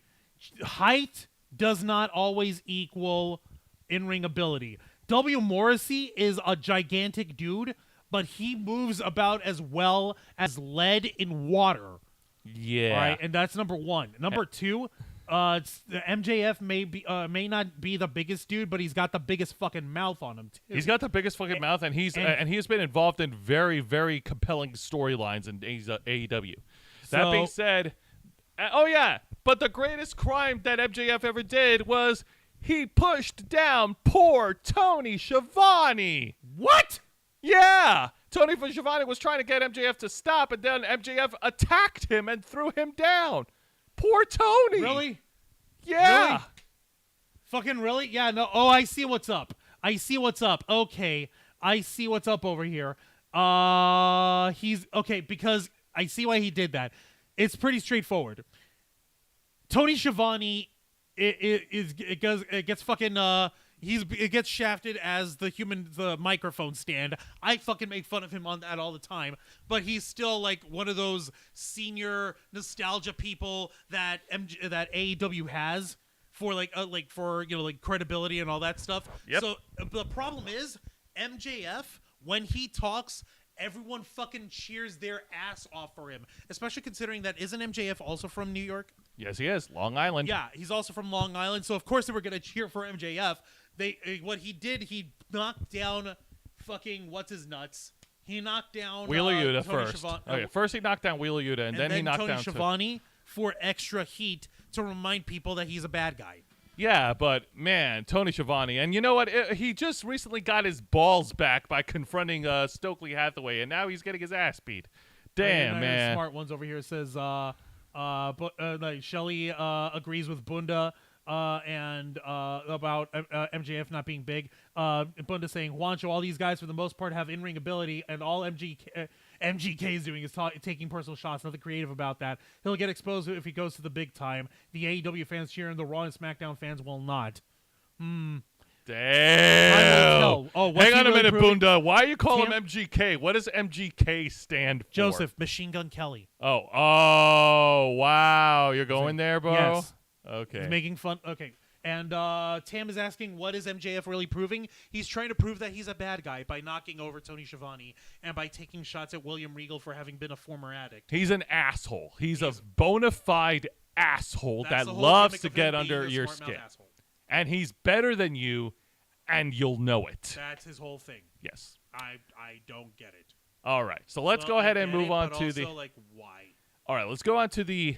Height does not always equal in-ring ability. W. Morrissey is a gigantic dude, but he moves about as well as lead in water. Yeah. All right, and that's number one. Number two, MJF may not be the biggest dude, but he's got the biggest fucking mouth on him too. He's got the biggest fucking mouth, and he has been involved in very, very compelling storylines in AEW. That being said, but the greatest crime that MJF ever did was he pushed down poor Tony Schiavone. What? Yeah. Tony Schiavone was trying to get MJF to stop, and then MJF attacked him and threw him down. Poor Tony. Really? Yeah. Really? Fucking really? Yeah, no. Oh, I see what's up. I see what's up. Okay, I see what's up over here. He's okay because I see why he did that. It's pretty straightforward. Tony Schiavone, it gets shafted as the microphone stand. I fucking make fun of him on that all the time, but he's still like one of those senior nostalgia people that AEW has for credibility and all that stuff. Yep. So the problem is MJF, when he talks, everyone fucking cheers their ass off for him, especially considering that isn't MJF also from New York? Yes, he is. Long Island. Yeah, he's also from Long Island, so of course they were going to cheer for MJF. What he did, he knocked down fucking what's-his-nuts. He knocked down Wheeler Yuta Tony first. Schiavone. First he knocked down Wheeler Yuta, and then he knocked Tony down Schiavone for extra heat to remind people that he's a bad guy. Yeah, but man, Tony Schiavone. And you know what? He just recently got his balls back by confronting Stokely Hathaway, and now he's getting his ass beat. Damn, man. Smart ones over here says, Shelly agrees with Bunda and about MJF not being big. Bunda saying, Juancho, all these guys for the most part have in-ring ability, and all MGK is doing is taking personal shots. Nothing creative about that. He'll get exposed if he goes to the big time. The AEW fans cheer and the Raw and SmackDown fans will not. Damn. Oh, hang on a minute, Bunda. Why you call him MGK? What does MGK stand for? Joseph, Machine Gun Kelly. Oh, wow. You're going there, bro? Yes. Okay. He's making fun. Okay. And Tam is asking, what is MJF really proving? He's trying to prove that he's a bad guy by knocking over Tony Schiavone and by taking shots at William Regal for having been a former addict. He's an asshole. He's a bona fide asshole that the whole loves gimmick to of get him under being a your smart mouth skin. asshole. And he's better than you, and you'll know it. That's his whole thing. Yes. I don't get it. All right. So let's go ahead and move on to the... like, why? All right, let's go on to the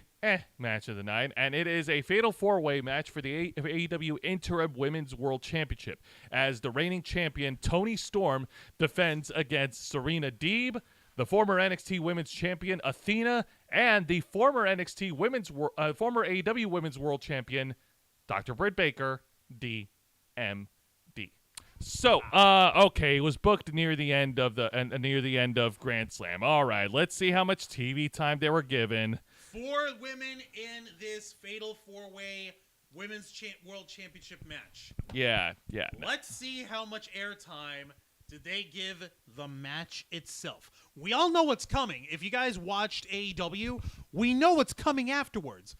match of the night, and it is a fatal four-way match for the AEW Interim Women's World Championship as the reigning champion Toni Storm defends against Serena Deeb, the former NXT Women's Champion Athena, and the former former AEW Women's World Champion Dr. Britt Baker, DMD. So, okay, it was booked near the end of Grand Slam. All right, let's see how much TV time they were given. 4 women in this fatal 4-way Women's World Championship match. Yeah. Let's see how much airtime did they give the match itself. We all know what's coming. If you guys watched AEW, we know what's coming afterwards.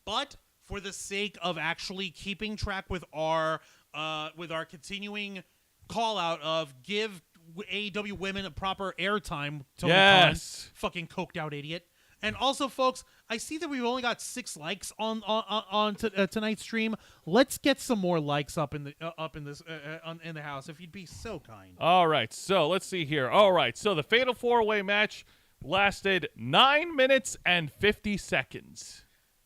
But for the sake of actually keeping track with our continuing call out of give AEW women a proper airtime. Tony Khan, fucking coked out idiot. And also, folks, I see that we've only got 6 likes on tonight's stream. Let's get some more likes up in the house, if you'd be so kind. All right, so let's see here. All right, so the fatal 4-way match lasted 9 minutes and 50 seconds.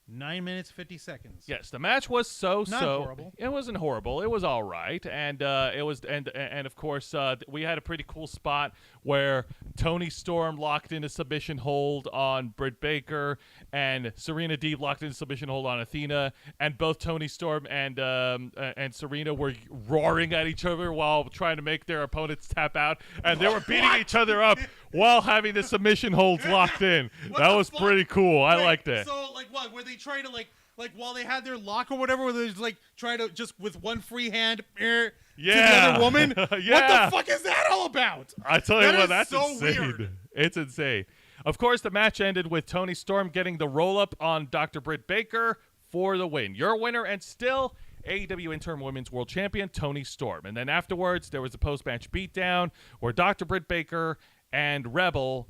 9 minutes, 50 seconds. Yes, the match was Not horrible. It wasn't horrible. It was all right, and of course we had a pretty cool spot where Toni Storm locked in a submission hold on Britt Baker, and Serena Deeb locked in a submission hold on Athena, and both Toni Storm and Serena were roaring at each other while trying to make their opponents tap out, and they were beating each other up while having the submission holds locked in. That was pretty cool. I liked it. So, like, what? Were they trying to, like while they had their lock or whatever, where they just, like, try to just with one free hand to the other woman? Yeah. What the fuck is that all about? I tell you what, that's so insane. weird. It's insane. Of course, the match ended with Toni Storm getting the roll-up on Dr. Britt Baker for the win. Your winner and still AEW Interim Women's World Champion Toni Storm. And then afterwards, there was a post-match beatdown where Dr. Britt Baker and Rebel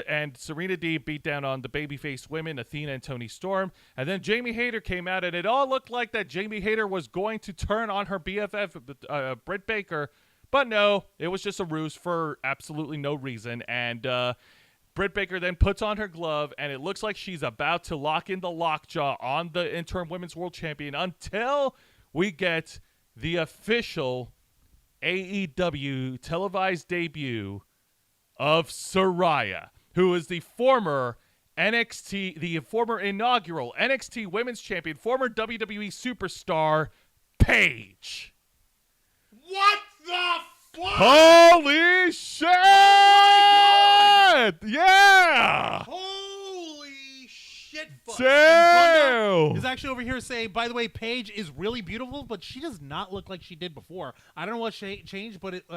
and Serena Deeb beat down on the babyface women, Athena and Toni Storm. And then Jamie Hayter came out, and it all looked like that Jamie Hayter was going to turn on her BFF, Britt Baker. But no, it was just a ruse for absolutely no reason. And Britt Baker then puts on her glove, and it looks like she's about to lock in the lockjaw on the Interim Women's World Champion until we get the official AEW televised debut of Saraya, who is the former inaugural NXT Women's Champion, former WWE superstar, Paige. What? the fuck? Holy shit! Yeah! Holy shit! Fuck. Damn! Is actually over here saying, by the way, Paige is really beautiful, but she does not look like she did before. I don't know what changed, but it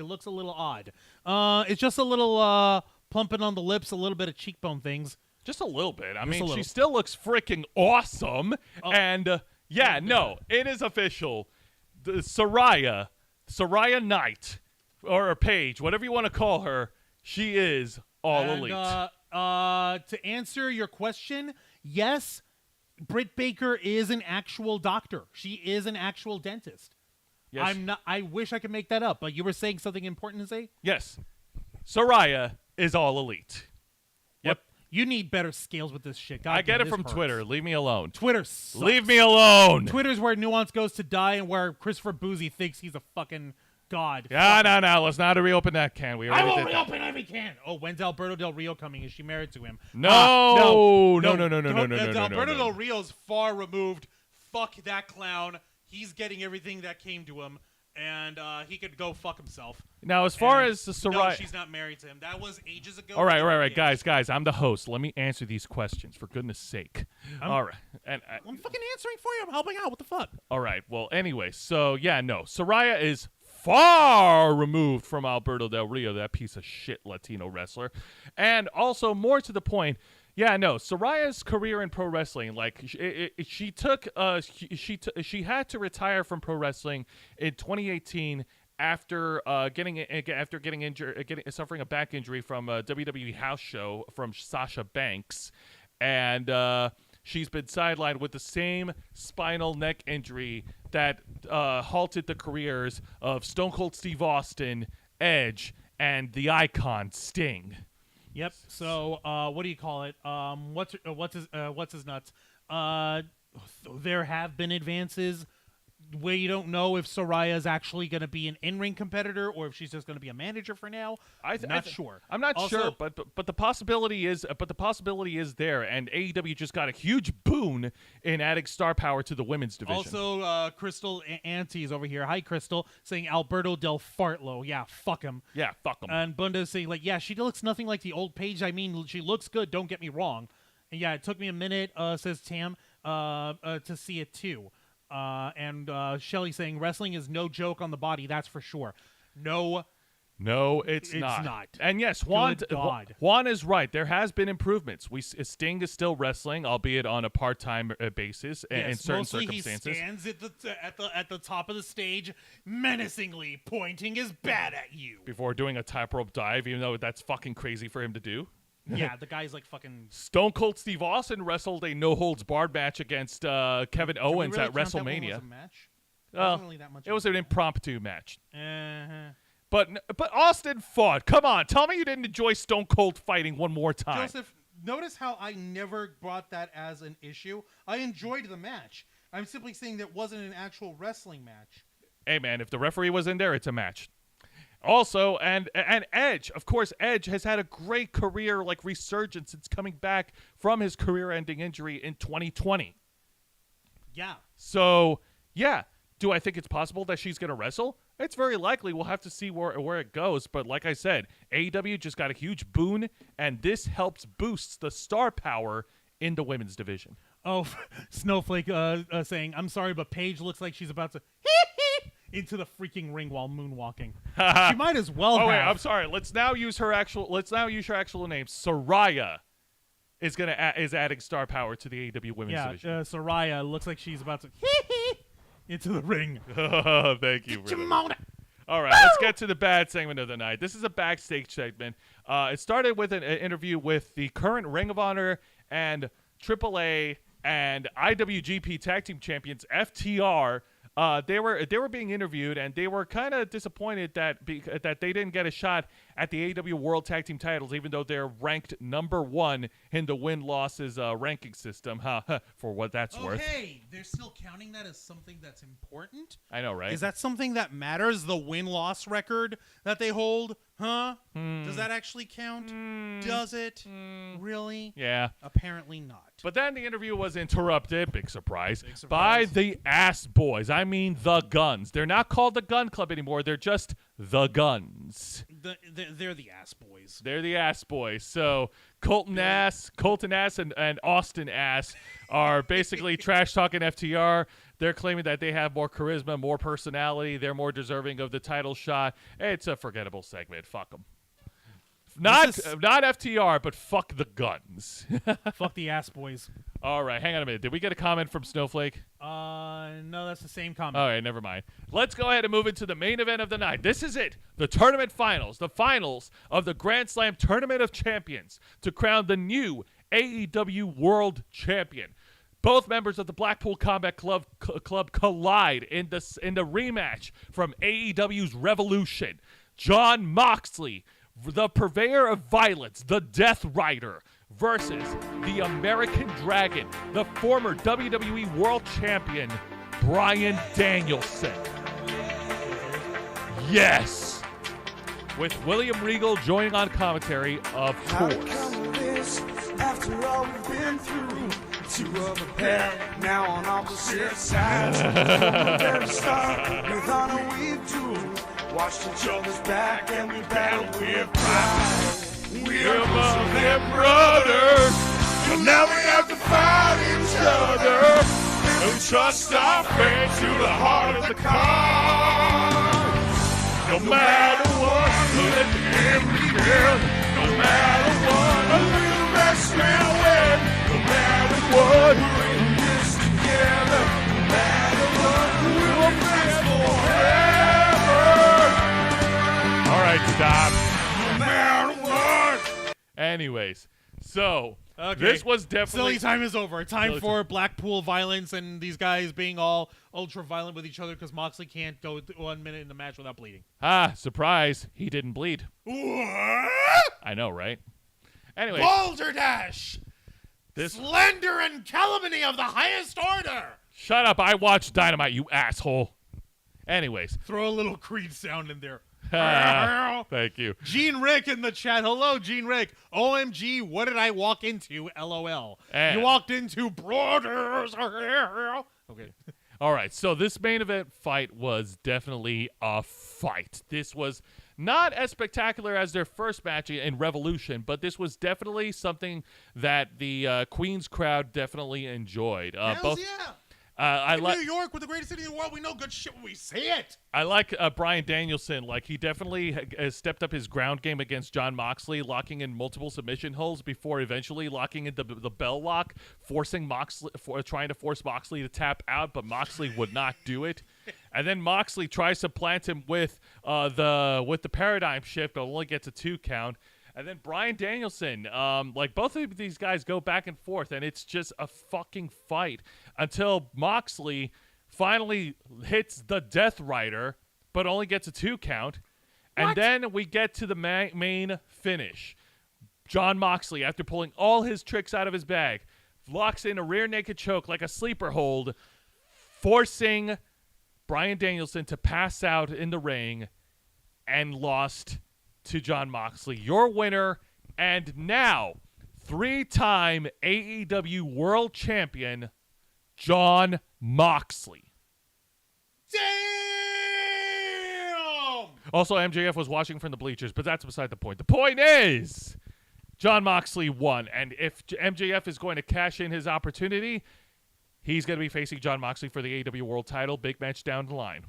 looks a little odd. It's just a little plumping on the lips, a little bit of cheekbone things. Just a little bit. I Just mean, a little. she still looks freaking awesome. And yeah, no, it is official. The Saraya Knight, or Paige, whatever you want to call her, she is all elite. To answer your question, yes, Britt Baker is an actual doctor. She is an actual dentist. Yes. I'm not. I wish I could make that up, but you were saying something important to say? Yes. Saraya is all elite. Yep. You need better scales with this shit. God I get damn, it this from hurts. Twitter. Leave me alone. Twitter sucks. Leave me alone. Twitter's where nuance goes to die and where Christopher Boozy thinks he's a fucking god. Yeah, no. Let's not reopen that can. We I already won't did that. reopen every can. Oh, when's Alberto Del Rio coming? Is she married to him? No. No. No. Alberto Del Rio's far removed. Fuck that clown. He's getting everything that came to him, and he could go fuck himself. Now, as far And as the Saraya... No, she's not married to him. That was ages ago. All right, guys, I'm the host. Let me answer these questions, for goodness sake. All right. And I'm fucking answering for you. I'm helping out. What the fuck? all right, well, anyway, so, yeah, no. Saraya is far removed from Alberto Del Rio, that piece of shit Latino wrestler. And also, more to the point, yeah, no, Saraya's career in pro wrestling, like, she had to retire from pro wrestling in 2018 after getting injured, suffering a back injury from a WWE house show from Sasha Banks, and she's been sidelined with the same spinal neck injury that halted the careers of Stone Cold Steve Austin, Edge, and the Icon Sting. Yep. So, what do you call it? What's his nuts? There have been advances where you don't know if Saraya is actually going to be an in-ring competitor or if she's just going to be a manager for now. Not sure. I'm not sure, but the possibility is there, and AEW just got a huge boon in adding star power to the women's division. Also, Crystal Auntie is over here. Hi, Crystal, saying Alberto Del Fartlo. Yeah, fuck him. Yeah, fuck him. And Bunda's saying, like, yeah, she looks nothing like the old Paige. I mean, she looks good, don't get me wrong. And yeah, it took me a minute, says Tam, to see it too. And Shelly saying, wrestling is no joke on the body, that's for sure. No, it's not. It's not. And yes, Good God. Juan is right. There has been improvements. Sting is still wrestling, albeit on a part-time basis in certain circumstances. He stands at the top of the stage, menacingly pointing his bat at you before doing a tightrope dive, even though that's fucking crazy for him to do. Yeah, the guy's like fucking... Stone Cold Steve Austin wrestled a no-holds-barred match against Kevin Owens at WrestleMania. That match? Wasn't really that much it was an impromptu match. Uh-huh. But Austin fought. Come on, tell me you didn't enjoy Stone Cold fighting one more time. Joseph, notice how I never brought that as an issue. I enjoyed the match. I'm simply saying that wasn't an actual wrestling match. Hey, man, if the referee was in there, it's a match. Also, and Edge, of course, Edge has had a great career, like resurgence since coming back from his career-ending injury in 2020. Yeah. So, yeah, do I think it's possible that she's going to wrestle? It's very likely. We'll have to see where it goes. But like I said, AEW just got a huge boon, and this helps boost the star power in the women's division. Oh, Snowflake saying, I'm sorry, but Paige looks like she's about to into the freaking ring while moonwalking. She might as well have. Wait, I'm sorry. Let's now use her actual name. Saraya is adding star power to the AEW women's division. Yeah, Saraya looks like she's about to into the ring. Thank you. All right, let's get to the bad segment of the night. This is a backstage segment. It started with an interview with the current Ring of Honor and AAA and IWGP Tag Team Champions, FTR. They were being interviewed, and they were kind of disappointed that they didn't get a shot at the AEW World Tag Team titles, even though they're ranked number 1 in the win-losses ranking system. For what that's worth. Hey, they're still counting that as something that's important? I know, right? Is that something that matters? The win-loss record that they hold? Huh? Does that actually count? Does it? Really? Yeah. Apparently not. But then the interview was interrupted, big surprise, by the Ass Boys. I mean the Guns. They're not called the Gun Club anymore. They're just the Guns. They're the Ass Boys. They're the Ass Boys. So Colton Ass, and Austin Ass are basically trash-talking FTR. They're claiming that they have more charisma, more personality. They're more deserving of the title shot. It's a forgettable segment. Fuck them. Not FTR, but fuck the Guns. Fuck the Ass Boys. All right, hang on a minute. Did we get a comment from Snowflake? No, that's the same comment. All right, never mind. Let's go ahead and move into the main event of the night. This is it. The tournament finals. The finals of the Grand Slam Tournament of Champions to crown the new AEW World Champion. Both members of the Blackpool Combat Club collide in the rematch from AEW's Revolution. Jon Moxley, the purveyor of violence, the Death Rider, versus the American Dragon, the former WWE World Champion, Bryan Danielson. Yes! With William Regal joining on commentary, of course. After all we've been through, two of a pair, now on opposite sides. From the very start, with honor we do. Watched each other's back and we battled with pride. We're Muslim brothers, but now we have to fight each other. And we trust our fate to the heart of the car. No matter what, let the end begin. No matter what, a little rest will win. No matter what, we're in this together. No matter what, we'll friends forever. All right, stop. No matter what. Anyways, so Okay. this was definitely... Silly time is over. Time for Blackpool violence and these guys being all ultra violent with each other because Moxley can't go 1 minute in the match without bleeding. Surprise. He didn't bleed. What? I know, right? Anyway, Balderdash! this... Slander and calumny of the highest order! Shut up. I watched Dynamite, you asshole. Anyways. Throw a little Creed sound in there. Thank you. Gene Rick in the chat. Hello, Gene Rick. OMG, what did I walk into? LOL. You walked into Brothers. Okay. All right, so this main event fight was definitely a fight. This was not as spectacular as their first match in Revolution, but this was definitely something that the Queens crowd definitely enjoyed. Hells yeah. In New York, with the greatest city in the world, we know good shit when we see it. I like Bryan Danielson. Like, he definitely has stepped up his ground game against Jon Moxley, locking in multiple submission holds before eventually locking in the bell lock, trying to force Moxley to tap out, but Moxley would not do it. And then Moxley tries to plant him with the paradigm shift, but only gets a 2 count. And then Bryan Danielson, like, both of these guys go back and forth, and it's just a fucking fight until Moxley finally hits the Death Rider, but only gets a 2 count. And then we get to the main finish. Jon Moxley, after pulling all his tricks out of his bag, locks in a rear naked choke like a sleeper hold, forcing Bryan Danielson to pass out in the ring, and lost to Jon Moxley, your winner, and now 3-time AEW World Champion, Jon Moxley. Damn! Also, MJF was watching from the bleachers, but that's beside the point. The point is, Jon Moxley won, and if MJF is going to cash in his opportunity, he's going to be facing Jon Moxley for the AEW World title, big match down the line.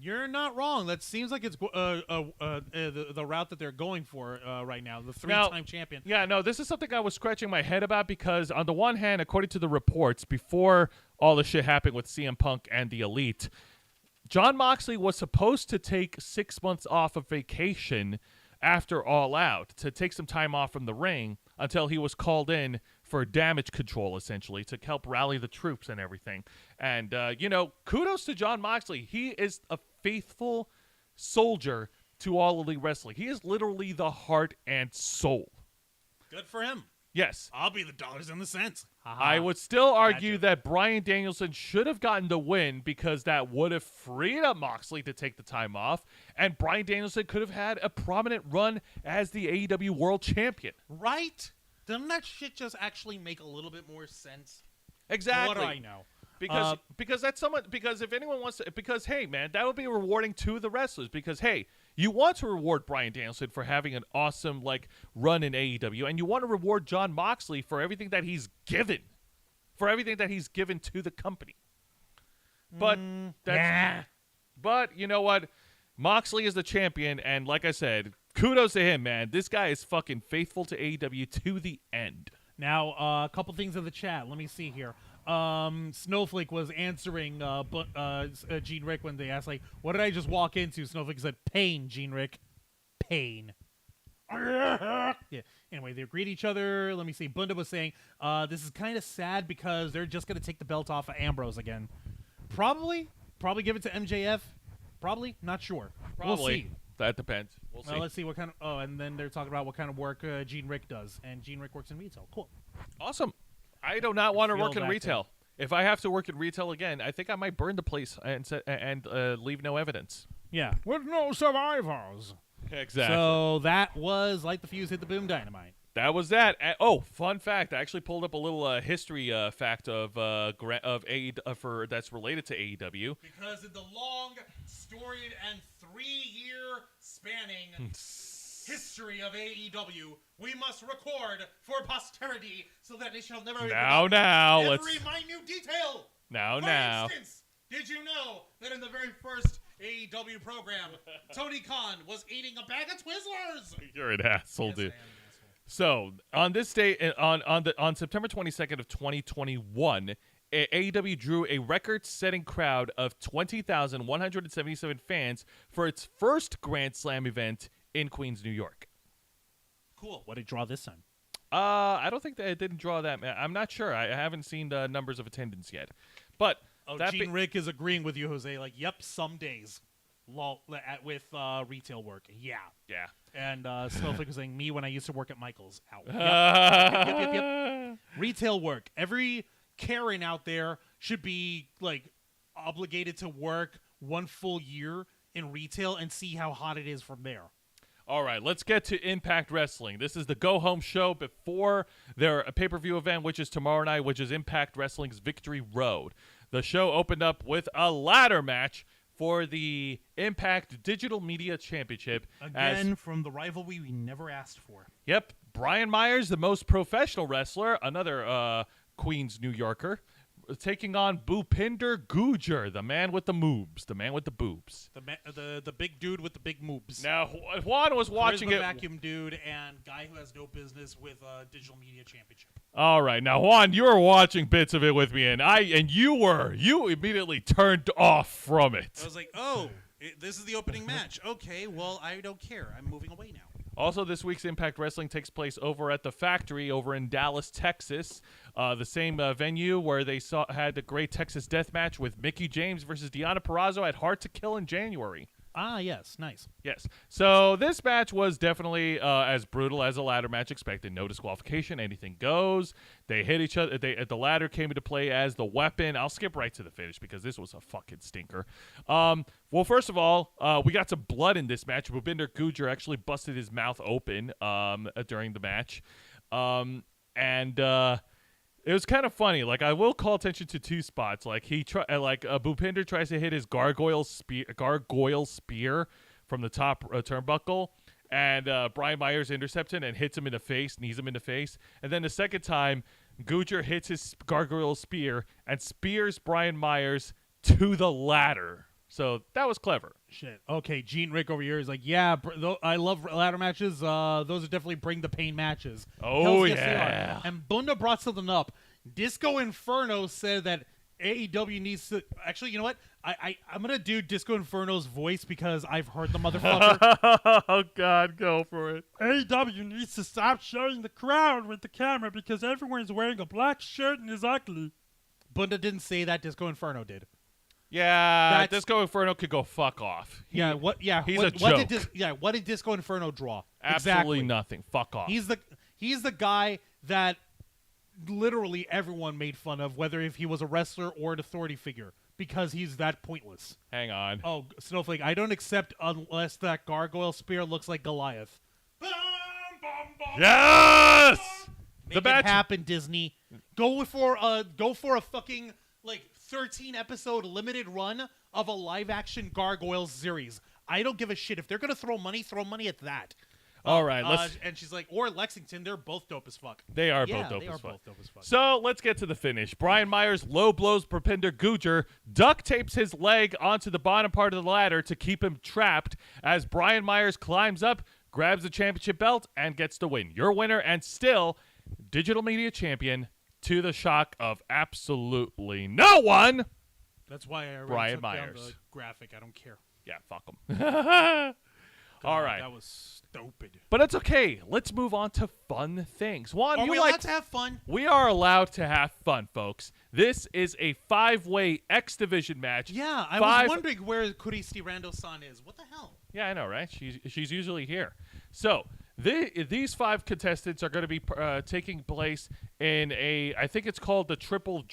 You're not wrong. That seems like it's the route that they're going for right now, the 3-time champion. Yeah, no, this is something I was scratching my head about because, on the one hand, according to the reports, before all the shit happened with CM Punk and the Elite, Jon Moxley was supposed to take 6 months off of vacation after All Out, to take some time off from the ring until he was called in for damage control, essentially, to help rally the troops and everything. And, kudos to Jon Moxley. He is a faithful soldier to All Elite Wrestling. He is literally the heart and soul. Good for him. Yes. I'll be the dollars and the cents. I would still argue that Bryan Danielson should have gotten the win because that would have freed up Moxley to take the time off, and Bryan Danielson could have had a prominent run as the AEW World Champion. Right? Doesn't that shit just actually make a little bit more sense? Exactly. What do I know? Because that's someone. Because if anyone wants to, because hey man, that would be rewarding to the wrestlers. Because hey, you want to reward Bryan Danielson for having an awesome run in AEW, and you want to reward Jon Moxley for everything that he's given, to the company. But but you know what? Moxley is the champion, and like I said, kudos to him, man. This guy is fucking faithful to AEW to the end. Now, a couple things in the chat. Let me see here. Snowflake was answering Gene Rick when they asked, what did I just walk into? Snowflake said, pain, Gene Rick. Pain. Yeah. Anyway, they agreed each other. Let me see. Bunda was saying, this is kind of sad because they're just going to take the belt off of Ambrose again. Probably give it to MJF. Probably, not sure. Probably. We'll see. That depends. We'll see. Let's see what kind of. Oh, and then they're talking about what kind of work Gene Rick does, and Gene Rick works in retail. Cool. Awesome. I do not want to feel work in that retail. If I have to work in retail again, I think I might burn the place and leave no evidence. Yeah, with no survivors. Exactly. So that was Light the Fuse, Hit the Boom, Dynamite. That was that. Fun fact! I actually pulled up a little history fact of for that's related to AEW. Because in the long, storied, and 3-year spanning history of AEW, we must record for posterity so that it shall never every minute detail. For instance, did you know that in the very first AEW program, Tony Khan was eating a bag of Twizzlers? You're an asshole, Yes, dude. I am an asshole. So on this day, on September 22nd of 2021, AEW drew a record-setting crowd of 20,177 fans for its first Grand Slam event in Queens, New York. Cool. What did it draw this time? I don't think that it didn't draw that. I'm not sure. I haven't seen the numbers of attendance yet. But Gene Rick is agreeing with you, Jose. Yep, some days. With retail work. Yeah. Yeah. And Snowflake was saying, me when I used to work at Michael's. Ow. Yep. Retail work. Every Karen out there should be, obligated to work 1 full year in retail and see how hot it is from there. All right, let's get to Impact Wrestling. This is the go-home show before their pay-per-view event, which is tomorrow night, which is Impact Wrestling's Victory Road. The show opened up with a ladder match for the Impact Digital Media Championship. Again, from the rivalry we never asked for. Yep, Brian Myers, the most professional wrestler, another Queens New Yorker, taking on Bhupinder Gujjar, the man with the moobs, the man with the boobs. The big dude with the big moobs. Now, Juan was watching Charisma it. Vacuum dude and guy who has no business with Digital Media Championship. All right, now Juan, you were watching bits of it with me, and you immediately turned off from it. I was like, this is the opening match. Okay, well, I don't care. I'm moving away now. Also, this week's Impact Wrestling takes place over at the Factory over in Dallas, Texas, the same venue where they had the great Texas Death Match with Mickie James versus Deonna Purrazzo at Hard to Kill in January. Ah, yes, nice. Yes. So this match was definitely as brutal as a ladder match expected. No disqualification. Anything goes. They hit each other. The ladder came into play as the weapon. I'll skip right to the finish because this was a fucking stinker. Well, first of all, we got some blood in this match. Bhupinder Gujjar actually busted his mouth open during the match. It was kind of funny. I will call attention to two spots. Bhupinder tries to hit his gargoyle spear from the top turnbuckle, and Brian Myers intercepts it and hits him in the face, knees him in the face. And then the second time, Gujjar hits his gargoyle spear and spears Brian Myers to the ladder. So that was clever. Shit. Okay, Gene Rick over here is like, yeah, I love ladder matches. Those are definitely bring the pain matches. Oh, Hells yes, they yeah. are. And Bunda brought something up. Disco Inferno said that AEW needs to... Actually, you know what? I'm going to do Disco Inferno's voice because I've heard the motherfucker. Oh, God, go for it. AEW needs to stop showing the crowd with the camera because everyone's wearing a black shirt and is ugly. Bunda didn't say that. Disco Inferno did. Yeah, Disco Inferno could go fuck off. He's a joke. What did Disco Inferno draw? Absolutely exactly. Nothing. Fuck off. He's the guy that literally everyone made fun of, whether if he was a wrestler or an authority figure, because he's that pointless. Hang on. Oh, Snowflake, I don't accept unless that gargoyle spear looks like Goliath. Yes! Make it happen, Disney. Go for a fucking 13 episode limited run of a live action Gargoyles series. I don't give a shit if they're gonna throw money at that. All right, and she's like, or Lexington, they're both dope as fuck. They are both dope as fuck. So let's get to the finish. Brian Myers low blows Prapinder Gujar, duct tapes his leg onto the bottom part of the ladder to keep him trapped as Brian Myers climbs up, grabs the championship belt, and gets the win. Your winner and still digital media champion, to the shock of absolutely no one. That's why I already Brian took Myers. down the graphic. I don't care. Yeah, fuck him. All right. That was stupid. But it's okay. Let's move on to fun things. Juan, Are you we like allowed to have fun? We are allowed to have fun, folks. This is a 5-way X Division match. Yeah, I was wondering where Kuristi Rando-san is. What the hell? Yeah, I know, right? She's usually here. So these 5 contestants are going to be taking place in I think it's called the triple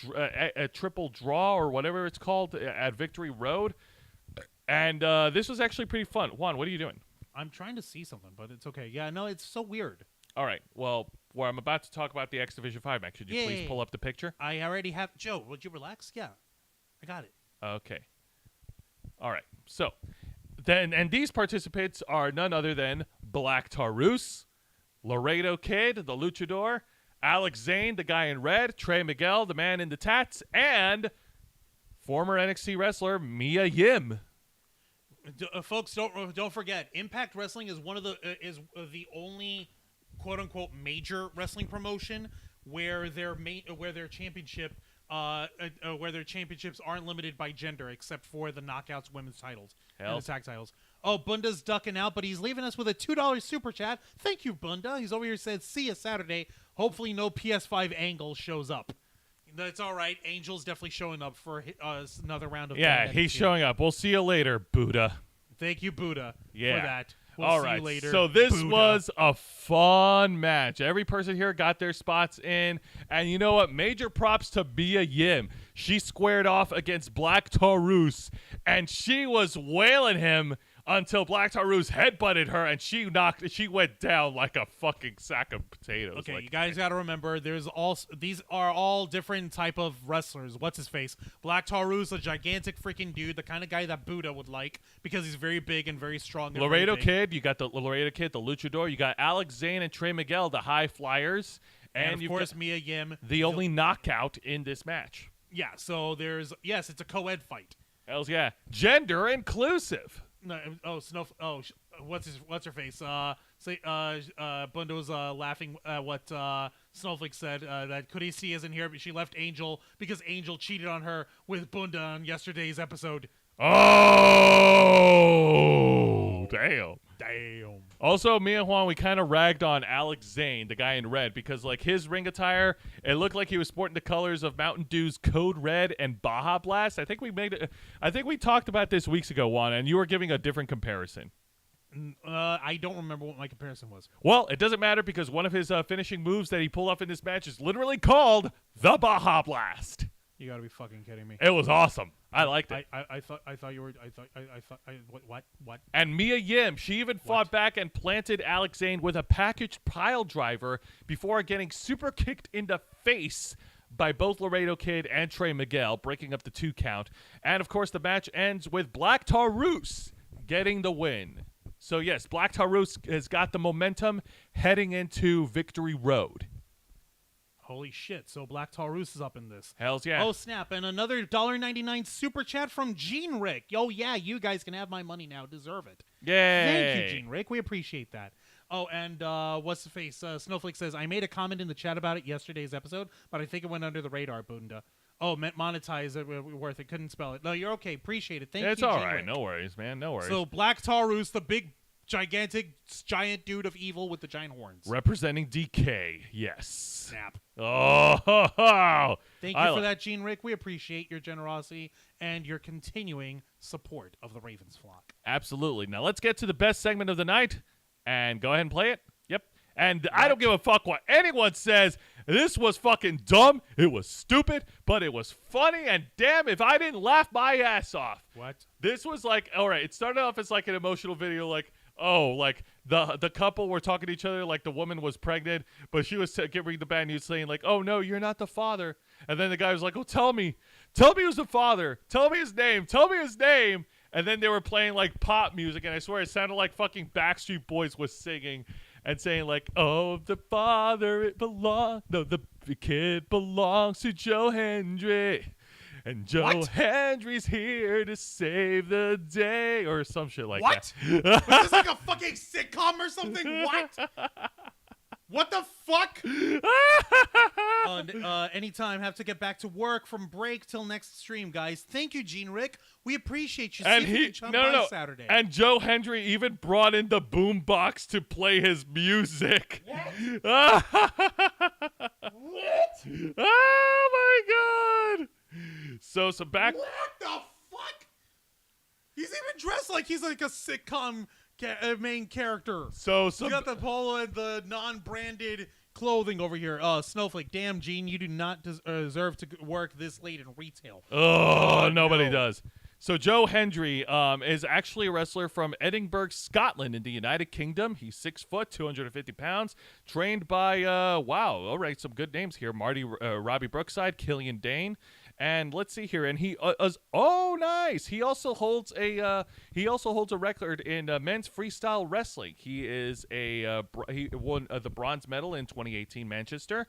draw or whatever it's called at Victory Road. And this was actually pretty fun. Juan, what are you doing? I'm trying to see something, but it's okay. Yeah, no, it's so weird. All right. Well, where I'm about to talk about the X Division 5 match, could you please pull up the picture? I already have. Joe, would you relax? Yeah, I got it. Okay. All right. So, and these participants are none other than Black Taurus, Laredo Kid, the Luchador, Alex Zane, the guy in red, Trey Miguel, the man in the tats, and former NXT wrestler Mia Yim. Folks, don't forget, Impact Wrestling is one of the only quote unquote major wrestling promotion where their championships aren't limited by gender except for the Knockouts women's titles and the tag titles. Oh, Bunda's ducking out, but he's leaving us with a $2 super chat. Thank you, Bunda. He's over here said, "See ya Saturday. Hopefully, no PS5 Angle shows up." That's all right. Angel's definitely showing up for another round of. Yeah, he's showing up. We'll see you later, Buddha. Thank you, Buddha, for Yeah. that. We'll all see right. you later, So this Buddha. was a fun match. Every person here got their spots in. And you know what? Major props to Mia Yim. She squared off against Black Taurus, and she was wailing him until Black Taurus headbutted her, and she went down like a fucking sack of potatoes. Okay, like, you guys got to remember, these are all different type of wrestlers. What's his face? Black Taurus, a gigantic freaking dude, the kind of guy that Buddha would like because he's very big and very strong. And Laredo very big. Kid, you got the Laredo Kid, the Luchador. You got Alex Zane and Trey Miguel, the high flyers, and you've of course got Mia Yim, the only knockout in this match. Yeah, so it's a co-ed fight. Hells yeah, gender inclusive. No, what's her face? Bunda was laughing at what Snowflake said that Kuristi isn't here, but she left Angel because Angel cheated on her with Bunda on yesterday's episode. Oh, damn. Also, me and Juan, we kind of ragged on Alex Zane, the guy in red, because like his ring attire, it looked like he was sporting the colors of Mountain Dew's Code Red and Baja Blast. I think we talked about this weeks ago, Juan, and you were giving a different comparison. I don't remember what my comparison was. Well, it doesn't matter because one of his finishing moves that he pulled off in this match is literally called the Baja Blast. You gotta be fucking kidding me. It was awesome. I liked it. I thought you were. What? And Mia Yim, she even fought back and planted Alex Zane with a packaged pile driver before getting super kicked in the face by both Laredo Kid and Trey Miguel, breaking up the 2 count. And of course, the match ends with Black Taurus getting the win. So yes, Black Taurus has got the momentum heading into Victory Road. Holy shit, so Black Taurus is up in this. Hells yeah. Oh, snap, and another $1.99 super chat from Gene Rick. Oh, yeah, you guys can have my money now. Deserve it. Yay. Thank you, Gene Rick. We appreciate that. Oh, and what's the face? Snowflake says, I made a comment in the chat about it yesterday's episode, but I think it went under the radar, Bunda. Oh, monetize it, worth it. Couldn't spell it. No, you're okay. Appreciate it. Thank you, It's all Gene right. Rick. No worries, man. No worries. So Black Taurus, the big, giant dude of evil with the giant horns. Representing DK, yes. Snap. Oh, Thank you for that, Gene Rick. We appreciate your generosity and your continuing support of the Ravens flock. Absolutely. Now let's get to the best segment of the night and go ahead and play it. Yep. And I don't give a fuck what anyone says. This was fucking dumb. It was stupid, but it was funny. And damn, if I didn't laugh my ass off. What? This was like, all right, it started off as like an emotional video like, Oh, like the couple were talking to each other like the woman was pregnant, but she was giving the bad news saying like, "Oh no, you're not the father." And then the guy was like, "Oh, tell me who's the father. Tell me his name. Tell me his name." And then they were playing like pop music, and I swear it sounded like fucking Backstreet Boys was singing and saying like, "Oh, the father the kid belongs to Joe Hendry." And Joe Hendry's here to save the day, or some shit like What? that. Was this like a fucking sitcom or something? What? What the fuck? Anytime, have to get back to work from break till next stream, guys. Thank you, Gene Rick. We appreciate you. Saturday. And Joe Hendry even brought in the boom box to play his music. What? Oh my god! So back. What the fuck? He's even dressed like he's like a sitcom main character. So you got the polo and the non-branded clothing over here. Snowflake. Damn, Gene, you do not deserve to work this late in retail. Oh, nobody does. So Joe Hendry is actually a wrestler from Edinburgh, Scotland, in the United Kingdom. He's 6 foot, 250 pounds, trained by all right, some good names here: Robbie Brookside, Killian Dane. And let's see here, and he nice. He also holds a record in men's freestyle wrestling. He is he won the bronze medal in 2018 Manchester,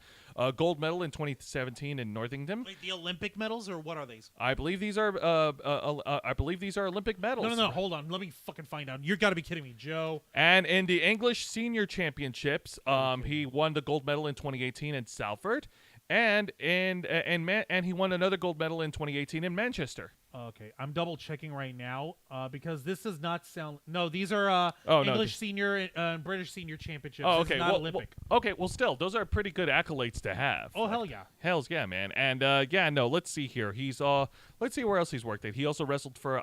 gold medal in 2017 in Northington. Wait, the Olympic medals, or what are these? I believe these are Olympic medals. No, hold on. Let me fucking find out. You got to be kidding me, Joe. And in the English Senior Championships, he won the gold medal in 2018 in Salford. And he won another gold medal in 2018 in Manchester. Okay, I'm double checking right now because this does not sound. No, these are English senior and British senior championships. Oh, okay, okay, not Olympic. Well, still, those are pretty good accolades to have. Oh, hell yeah, hells yeah, man. And let's see here. Let's see where else he's worked at. He also wrestled for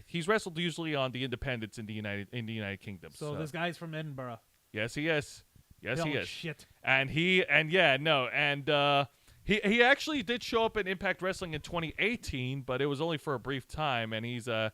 he's wrestled usually on the independents in the United Kingdom. So this guy's from Edinburgh. Yes, he is. Yes, he is. Shit. He actually did show up in Impact Wrestling in 2018, but it was only for a brief time. And he then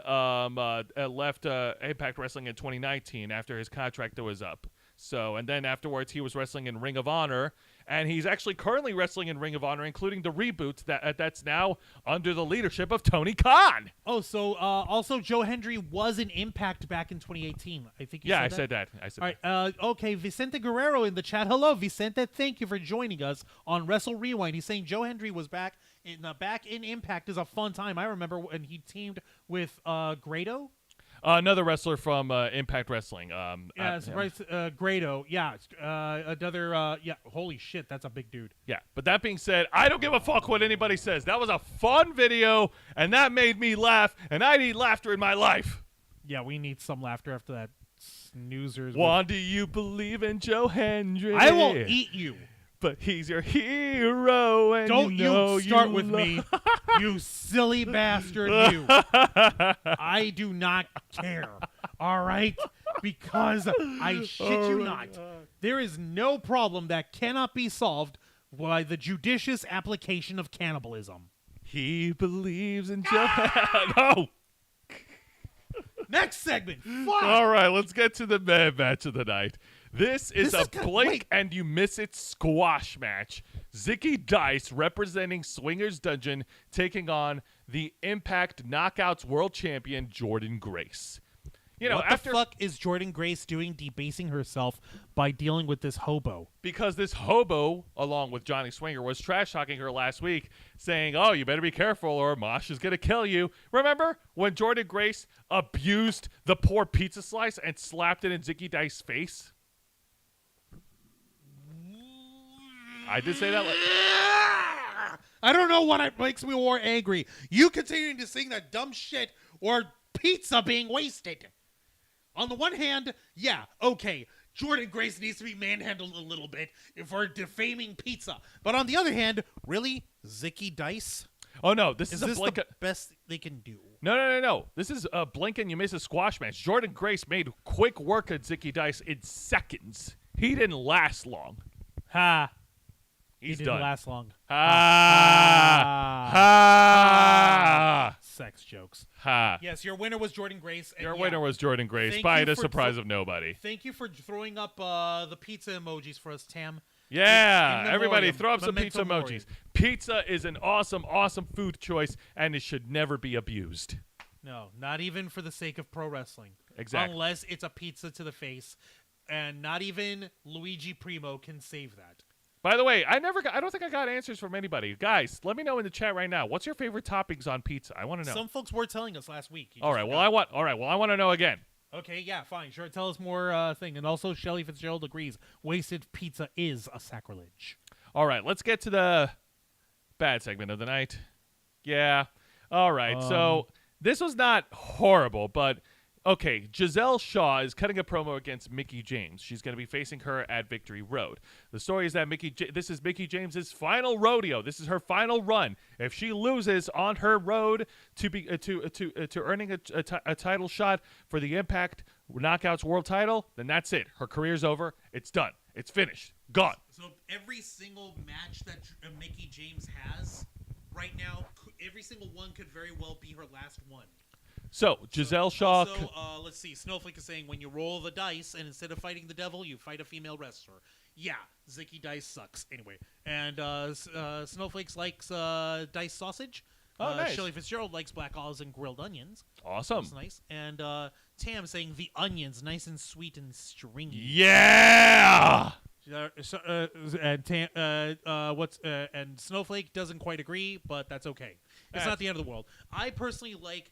left Impact Wrestling in 2019 after his contract was up. So, and then afterwards he was wrestling in Ring of Honor, and he's actually currently wrestling in Ring of Honor, including the reboot that's now under the leadership of Tony Khan. Oh, so also Joe Hendry was in Impact back in 2018. I think. I said that. All right. Okay, Vicente Guerrero in the chat. Hello, Vicente. Thank you for joining us on Wrestle Rewind. He's saying Joe Hendry was back in Impact is a fun time. I remember when he teamed with Grado. Another wrestler from Impact Wrestling. Grado. Yeah. Another. Holy shit, that's a big dude. Yeah. But that being said, I don't give a fuck what anybody says. That was a fun video, and that made me laugh, and I need laughter in my life. Yeah, we need some laughter after that snoozers. Why do you believe in Joe Hendry? I will eat you. But he's your hero, and don't you start with me, you silly bastard, you. I do not care, all right? Because I shit you not, there is no problem that cannot be solved by the judicious application of cannibalism. He believes in Joe. No. Next segment. Fuck. All right, let's get to the man match of the night. This is a blink and you miss it squash match. Zicky Dice representing Swingers Dungeon taking on the Impact Knockouts World Champion Jordynne Grace. What the fuck is Jordynne Grace doing debasing herself by dealing with this hobo? Because this hobo, along with Johnny Swinger, was trash-talking her last week, saying, "Oh, you better be careful or Mosh is going to kill you." Remember when Jordynne Grace abused the poor pizza slice and slapped it in Zicky Dice's face? I did say that. I don't know what makes me more angry. You continuing to sing that dumb shit or pizza being wasted. On the one hand, yeah, okay, Jordynne Grace needs to be manhandled a little bit for defaming pizza. But on the other hand, really? Zicky Dice? Oh, no, this is the best they can do. No. This is a blink and you miss a squash match. Jordynne Grace made quick work of Zicky Dice in seconds. He didn't last long. Ha. He's didn't done. last long. Ha. Seconds. sex jokes. Ha. Yes, your winner was Jordan Grace. And Your winner was Jordan Grace, Thank by you the for surprise of nobody. Thank you for throwing up the pizza emojis for us, Tam. Yeah, In everybody memoriam, throw up some memento pizza mori. emojis. Pizza is an awesome, awesome food choice, and it should never be abused. No, not even for the sake of pro wrestling. Exactly. Unless it's a pizza to the face, and not even Luigi Primo can save that. By the way, I don't think I got answers from anybody. Guys, let me know in the chat right now. What's your favorite toppings on pizza? I want to know. Some folks were telling us last week. All right, well, I want to know again. Okay, yeah, fine. Sure, tell us more thing. And also, Shelly Fitzgerald agrees. Wasted pizza is a sacrilege. All right, let's get to the bad segment of the night. Yeah. All right, so this was not horrible, but okay, Giselle Shaw is cutting a promo against Mickie James. She's going to be facing her at Victory Road. The story is that this is Mickie James's final rodeo. This is her final run. If she loses on her road to earning a title shot for the Impact Knockouts World Title, then that's it. Her career's over. It's done. It's finished. Gone. So every single match that Mickie James has right now, every single one could very well be her last one. So Giselle Shaw. Also, let's see. Snowflake is saying when you roll the dice and instead of fighting the devil, you fight a female wrestler. Yeah, Zicky Dice sucks. Anyway, and Snowflakes likes dice sausage. Oh, nice. Shelly Fitzgerald likes black olives and grilled onions. Awesome. That's nice. And Tam saying the onions, nice and sweet and stringy. Yeah. And Snowflake doesn't quite agree, but that's okay. It's That's- not the end of the world. I personally like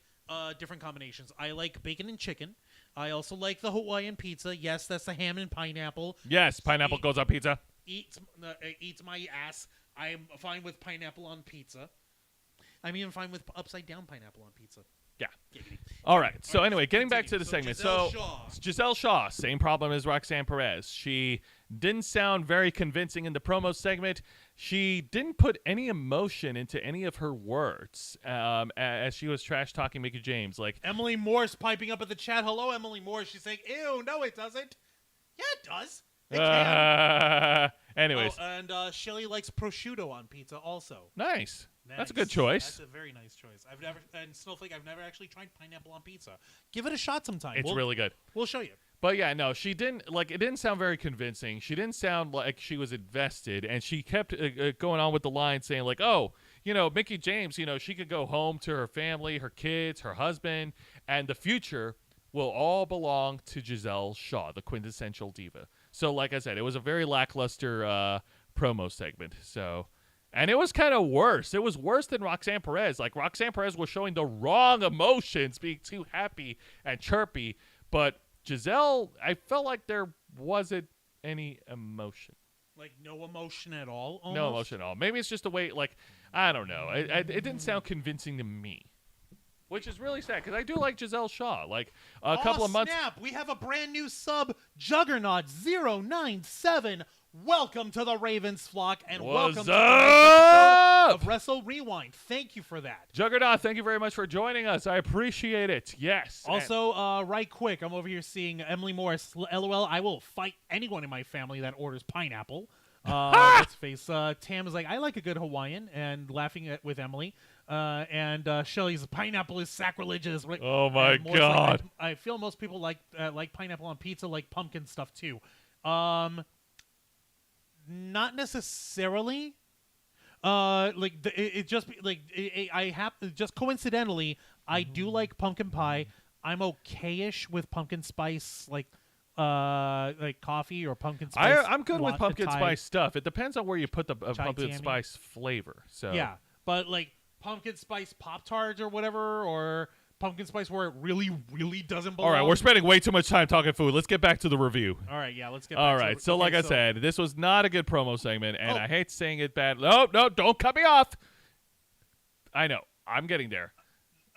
different combinations. I like bacon and chicken. I also like the Hawaiian pizza. Yes, that's the ham and pineapple. Yes, pineapple goes on pizza. Eats my ass. I'm fine with pineapple on pizza. I'm even fine with upside down pineapple on pizza. Yeah. Giggity. All right. So All right, anyway, getting back to continue. the So segment. Giselle So Shaw. Giselle Shaw, same problem as Roxanne Perez. She didn't sound very convincing in the promo segment. She didn't put any emotion into any of her words as she was trash talking Mickie James. Like, Emily Morse piping up at the chat. Hello, Emily Morse. She's saying, ew, no, it doesn't. Yeah, it does. It can. anyways, Oh, and Shelly likes prosciutto on pizza also. nice. That's a Nice. good choice. That's a very nice choice. And Snowflake, I've never actually tried pineapple on pizza. Give it a shot sometime. It's really good. We'll show you. But yeah, no, she didn't it didn't sound very convincing. She didn't sound like she was invested, and she kept going on with the line saying like, "Oh, Mickie James, she could go home to her family, her kids, her husband, and the future will all belong to Giselle Shaw, the quintessential diva." So, like I said, it was a very lackluster promo segment. So, and it was kind of worse. It was worse than Roxanne Perez. Like Roxanne Perez was showing the wrong emotions, being too happy and chirpy, but Giselle, I felt like there wasn't any emotion. Like no emotion at all. Almost? No emotion at all. Maybe it's just the way, like, I don't know. It didn't sound convincing to me, which is really sad because I do like Giselle Shaw. Like a couple of months. Snap. We have a brand new sub, Juggernaut 097. Welcome to the Ravens flock and welcome What's to the episode up? of Wrestle Rewind. Thank you for that. Juggernaut, thank you very much for joining us. I appreciate it. Yes. Also, right quick, I'm over here seeing Emily Morris. LOL, I will fight anyone in my family that orders pineapple. Let's face, Tam is like, I like a good Hawaiian, and laughing with Emily. And Shelly's pineapple is sacrilegious. Right? Oh my And Morris like, God. I feel most people like pineapple on pizza, like pumpkin stuff too. Not necessarily. Just coincidentally, I do like pumpkin pie. I'm okayish with pumpkin spice, like coffee or pumpkin spice. I'm good with pumpkin Thai. spice stuff. It depends on where you put the Chai pumpkin tammy. spice flavor. So Yeah, but like pumpkin spice Pop-Tarts or whatever, or pumpkin spice where it really, really doesn't belong. All right, we're spending way too much time talking food. Let's get back to the review. All right, yeah, let's get All back to right, it. so Okay, like I said, this was not a good promo segment, and I hate saying it bad. No, don't cut me off. I know. I'm getting there.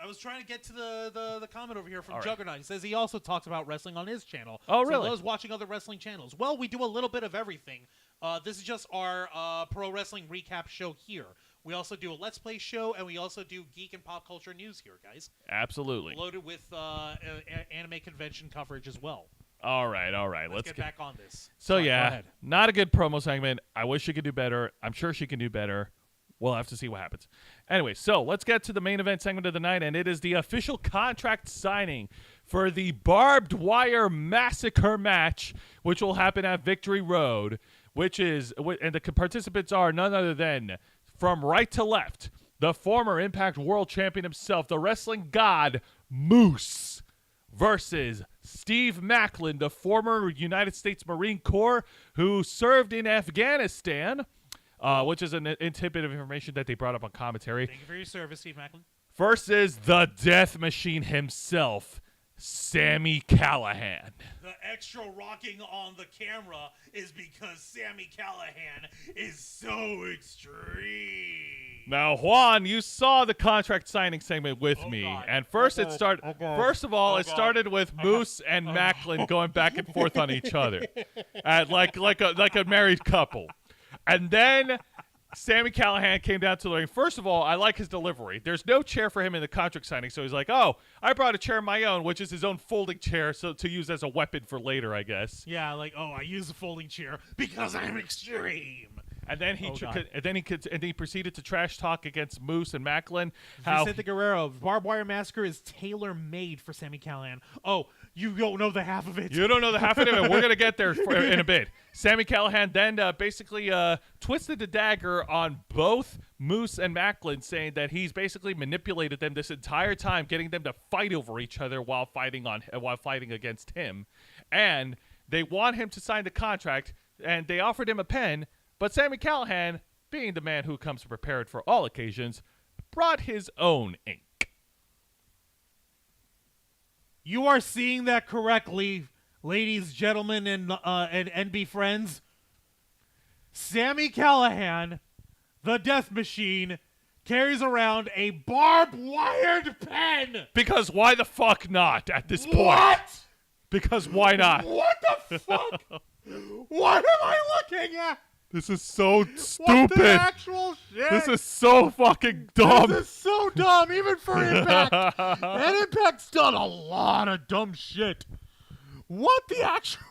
I was trying to get to the comment over here from All right. Juggernaut. He says he also talks about wrestling on his channel. Oh, So really? those watching other wrestling channels. Well, we do a little bit of everything. This is just our pro wrestling recap show here. We also do a Let's Play show, and we also do geek and pop culture news here, guys. Absolutely. Loaded with anime convention coverage as well. All right. Let's get back on this. So Sorry, go yeah, ahead. not a good promo segment. I wish she could do better. I'm sure she can do better. We'll have to see what happens. Anyway, so let's get to the main event segment of the night, and it is the official contract signing for the Barbed Wire Massacre match, which will happen at Victory Road, and the participants are none other than, from right to left, the former Impact World Champion himself, the wrestling god, Moose, versus Steve Macklin, the former United States Marine Corps who served in Afghanistan, which is an tidbit of information that they brought up on commentary, Thank you for your service, Steve Macklin. versus the Death Machine himself, Sami Callihan. The extra rocking on the camera is because Sami Callihan is so extreme. Now, Juan, you saw the contract signing segment with me, God. and first it started. First of all, it started with Moose and Macklin going back and forth on each other, like a married couple, and then Sami Callihan came down to the ring. First of all, I like his delivery. There's no chair for him in the contract signing, so he's like, "Oh, I brought a chair of my own," which is his own folding chair, so to use as a weapon for later, I guess. Yeah, like, oh, I use a folding chair because I'm extreme. And then he God. and he proceeded to trash talk against Moose and Macklin. Vicente Guerrero, Barbed Wire Massacre is tailor-made for Sami Callihan. Oh, you don't know the half of it. You don't know the half of it. We're going to get there in a bit. Sami Callihan then basically twisted the dagger on both Moose and Macklin, saying that he's basically manipulated them this entire time, getting them to fight over each other while fighting against him. And they want him to sign the contract, and they offered him a pen, but Sami Callihan, being the man who comes prepared for all occasions, brought his own ink. You are seeing that correctly, ladies, gentlemen, and NB friends. Sami Callihan, the Death Machine, carries around a barbed-wired pen. Because why the fuck not at this point? What? Because why not? What the fuck? What am I looking at? This is so What the stupid. actual shit? This is so fucking dumb. This is so dumb, even for Impact. And Impact's done a lot of dumb shit. What the actual...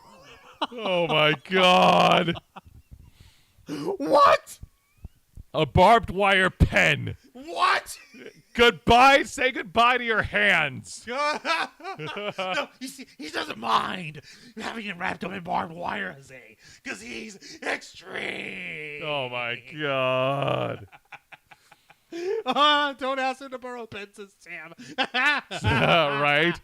Oh my god. What? A barbed wire pen. What? Goodbye. Say goodbye to your hands. No, you see, he doesn't mind having it wrapped up in barbed wire, Jose, because he's extreme. Oh my god. Don't ask him to borrow pens, Sam. Right?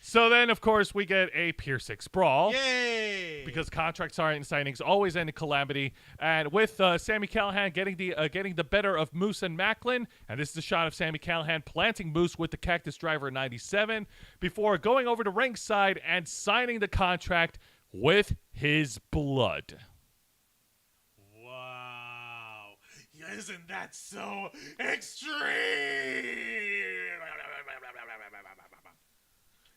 So then, of course, we get a Pier 6 brawl. Yay! Because contract signings always end in calamity, and with Sami Callihan getting the better of Moose and Macklin, and this is a shot of Sami Callihan planting Moose with the Cactus Driver in 97 before going over to ringside and signing the contract with his blood. Wow. Isn't that so extreme?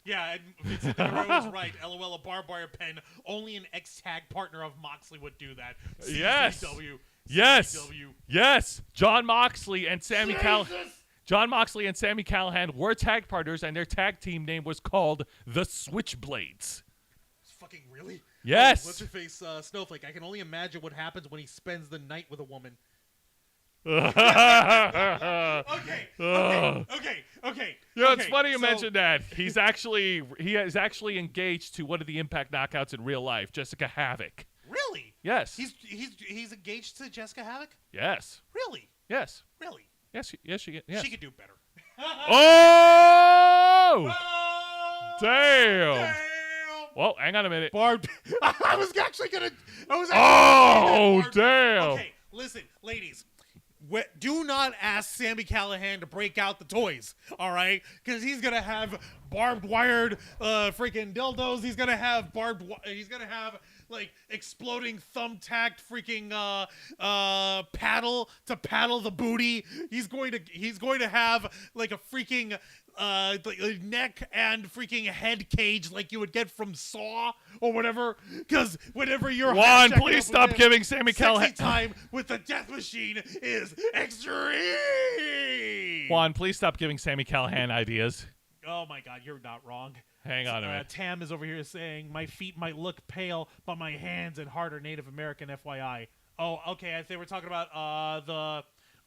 Yeah, and Vincent Guerrero was right. LOL, a barbed wire pen. Only an ex-tag partner of Moxley would do that. Yes. CZW. Yes. CZW. Yes. John Moxley and Sami Callihan were tag partners, and their tag team name was called the Switchblades. Fucking really? Yes. Oh, what's her face? Snowflake. I can only imagine what happens when he spends the night with a woman. Okay. Yeah, it's funny you mentioned that. He is actually engaged to one of the Impact Knockouts in real life, Jessica Havoc. Really? Yes. He's engaged to Jessica Havoc? Yes. Really? Yes. Really? Yes. Yes. She She could do better. Oh! Oh! Damn. Well, hang on a minute. Barbed. I was actually gonna. Oh, damn. Okay, listen, ladies. Do not ask Sami Callihan to break out the toys, all right? Because he's gonna have barbed wired freaking dildos. He's gonna have he's gonna have like exploding thumbtacked freaking paddle to paddle the booty. He's going to have like a freaking neck and freaking head cage like you would get from Saw or whatever. Because whenever you're Juan, please stop giving Sami sexy Callihan time with the Death Machine is extreme. Juan, please stop giving Sami Callihan ideas. Oh my God, you're not wrong. Hang on a minute. Tam is over here saying, my feet might look pale, but my hands and heart are Native American, FYI. Oh, okay. I think we're talking about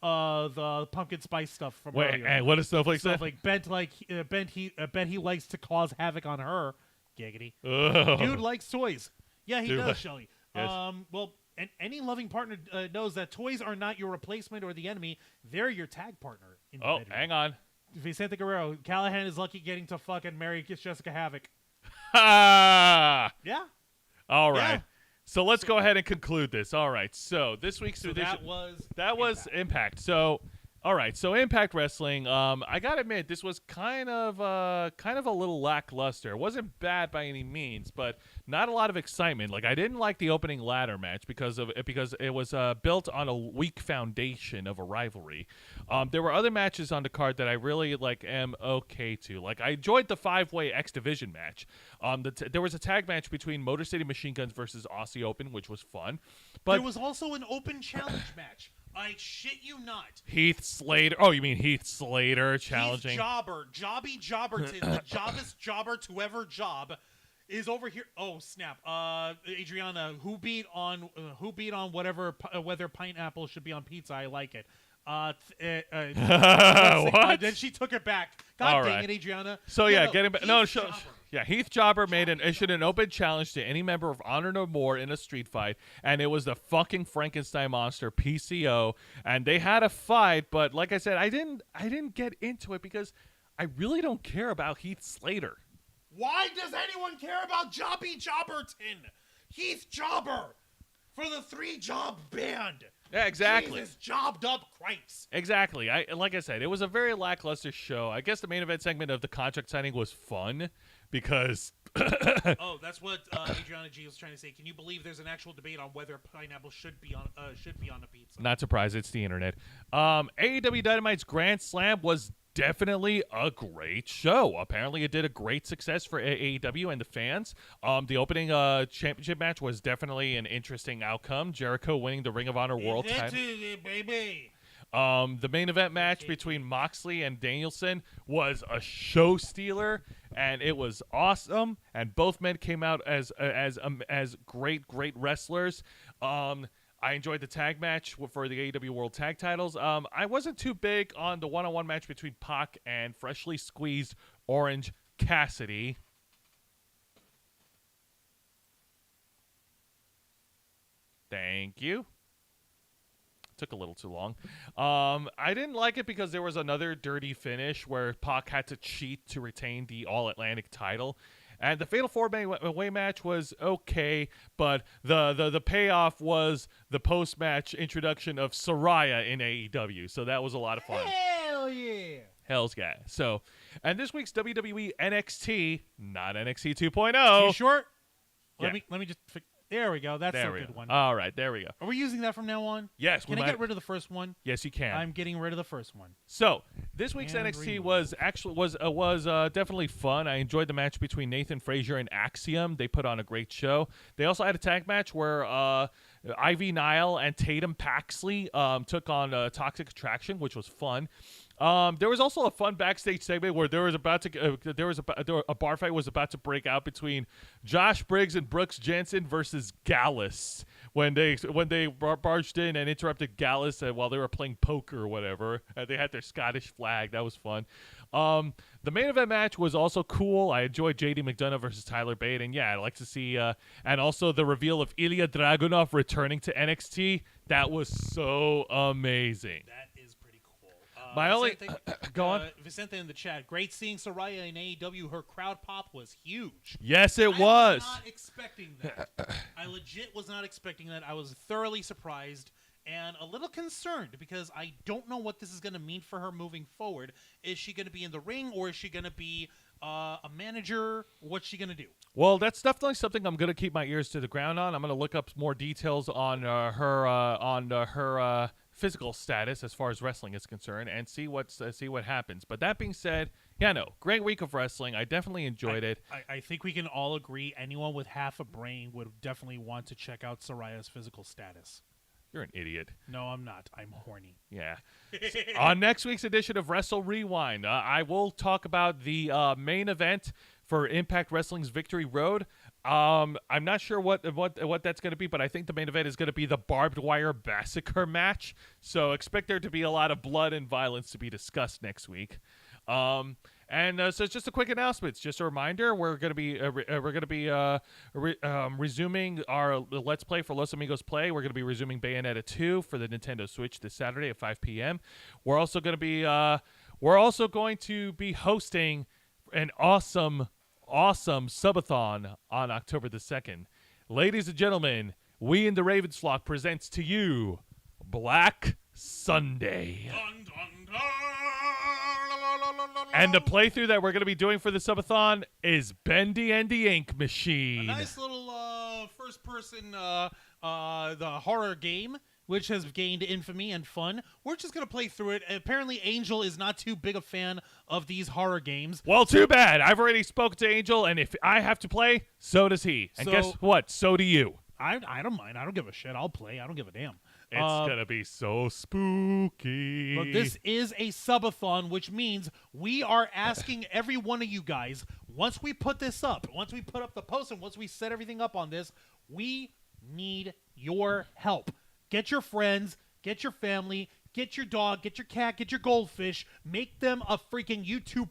the pumpkin spice stuff from Wait, earlier. and what does Snowflake say? Snowflake bet he likes to cause havoc on her. Giggity. Ugh. Dude likes toys. Yeah, he Dude does, li- Shelly. Yes. Well, and any loving partner knows that toys are not your replacement or the enemy. They're your tag partner. In the Oh, bedroom. hang on. Vicente Guerrero. Callahan is lucky getting to fucking marry Jessica Havoc. Ha! Yeah. All right. Yeah. So let's go ahead and conclude this. All right. So this week's So edition. that was Impact. So, all right. So Impact Wrestling. I gotta admit, this was kind of a little lackluster. It wasn't bad by any means, but not a lot of excitement. Like I didn't like the opening ladder match because it was built on a weak foundation of a rivalry. There were other matches on the card that I really am okay to. Like I enjoyed the 5-way X Division match. There was a tag match between Motor City Machine Guns versus Aussie Open, which was fun. But there was also an open challenge match. I shit you not. Heath Slater. Oh, you mean Heath Slater challenging? Heath Jobber, Jobby Jobberton, the jobbest jobber to ever job, is over here. Oh snap! Adriana, who beat on whether pineapple should be on pizza? I like it. What? Then she took it back. God All dang right. it, Adriana. So yeah, getting back. No, Heath show. Jobber. Yeah, Heath Jobber issued an open challenge to any member of Honor No More in a street fight, and it was the fucking Frankenstein monster PCO, and they had a fight. But like I said, I didn't get into it because I really don't care about Heath Slater. Why does anyone care about Jobby Jobberton? Heath Jobber for the 3-job band. Yeah, exactly. Jesus, jobbed up Christ. Exactly. Like I said, it was a very lackluster show. I guess the main event segment of the contract signing was fun because Oh, that's what Adriana G was trying to say. Can you believe there's an actual debate on whether pineapple should be on a pizza? not surprised, it's the internet. AEW Dynamite's Grand Slam was definitely a great show. Apparently, it did a great success for AEW and the fans. The opening championship match was definitely an interesting outcome. Jericho winning the Ring of Honor World title. Baby. The main event match between Moxley and Danielson was a show stealer, and it was awesome. And both men came out as great wrestlers. I enjoyed the tag match for the AEW World Tag Titles. I wasn't too big on the one-on-one match between Pac and freshly squeezed Orange Cassidy. Thank you. Took a little too long. I didn't like it because there was another dirty finish where Pac had to cheat to retain the All-Atlantic title. And the Fatal 4-Way match was okay, but the payoff was the post-match introduction of Saraya in AEW, so that was a lot of fun. Hell yeah. Hell's yeah. So, and this week's WWE NXT, not NXT 2.0. You short? Yeah. Let me just. There we go. That's There a we good go. one. All right, there we go. Are we using that from now on? Yes, we Can I might. get rid of the first one? Yes, you can. I'm getting rid of the first one. So this week's And NXT remove. was definitely fun. I enjoyed the match between Nathan Frazier and Axiom. They put on a great show. They also had a tag match where Ivy Nile and Tatum Paxley took on Toxic Attraction, which was fun. There was also a fun backstage segment where there was a bar fight was about to break out between Josh Briggs and Brooks Jensen versus Gallus when they barged in and interrupted Gallus while they were playing poker or whatever. They had their Scottish flag. That was fun. The main event match was also cool. I enjoyed JD McDonough versus Tyler Bate, and yeah, I'd like to see and also the reveal of Ilya Dragunov returning to NXT. That was so amazing. That is pretty cool. My only Vicente, go on. Vicente in the chat. Great seeing Saraya in AEW. Her crowd pop was huge. Yes, it I was. was not expecting that. I legit was not expecting that. I was thoroughly surprised and a little concerned because I don't know what this is going to mean for her moving forward. Is she going to be in the ring or is she going to be a manager? What's she going to do? Well, that's definitely something I'm going to keep my ears to the ground on. I'm going to look up more details on her physical status as far as wrestling is concerned and see what happens. But that being said, yeah, no, great week of wrestling. I definitely enjoyed it. I think we can all agree anyone with half a brain would definitely want to check out Saraya's physical status. You're an idiot. No, I'm not. I'm horny. Yeah. On next week's edition of Wrestle Rewind, I will talk about the main event for Impact Wrestling's Victory Road. I'm not sure what that's going to be, but I think the main event is going to be the barbed wire massacre match. So expect there to be a lot of blood and violence to be discussed next week. So it's just a quick announcement. Just a reminder: we're going to be resuming our Let's Play for Los Amigos Play. We're going to be resuming Bayonetta 2 for the Nintendo Switch this Saturday at 5 p.m. We're also going to be hosting an awesome subathon on October the 2nd. Ladies and gentlemen, we in the Ravens Flock presents to you Black Sunday. Dun, dun, dun. And the playthrough that we're going to be doing for the subathon is Bendy and the Ink Machine. A nice little first-person the horror game, which has gained infamy and fun. We're just going to play through it. Apparently, Angel is not too big a fan of these horror games. Well, too bad. I've already spoken to Angel, and if I have to play, so does he. And guess what? So do you. I don't mind. I don't give a shit. I'll play. I don't give a damn. It's going to be so spooky. But this is a subathon, which means we are asking every one of you guys, once we put this up, once we put up the post, and once we set everything up on this, we need your help. Get your friends, get your family, get your dog, get your cat, get your goldfish, make them a freaking YouTube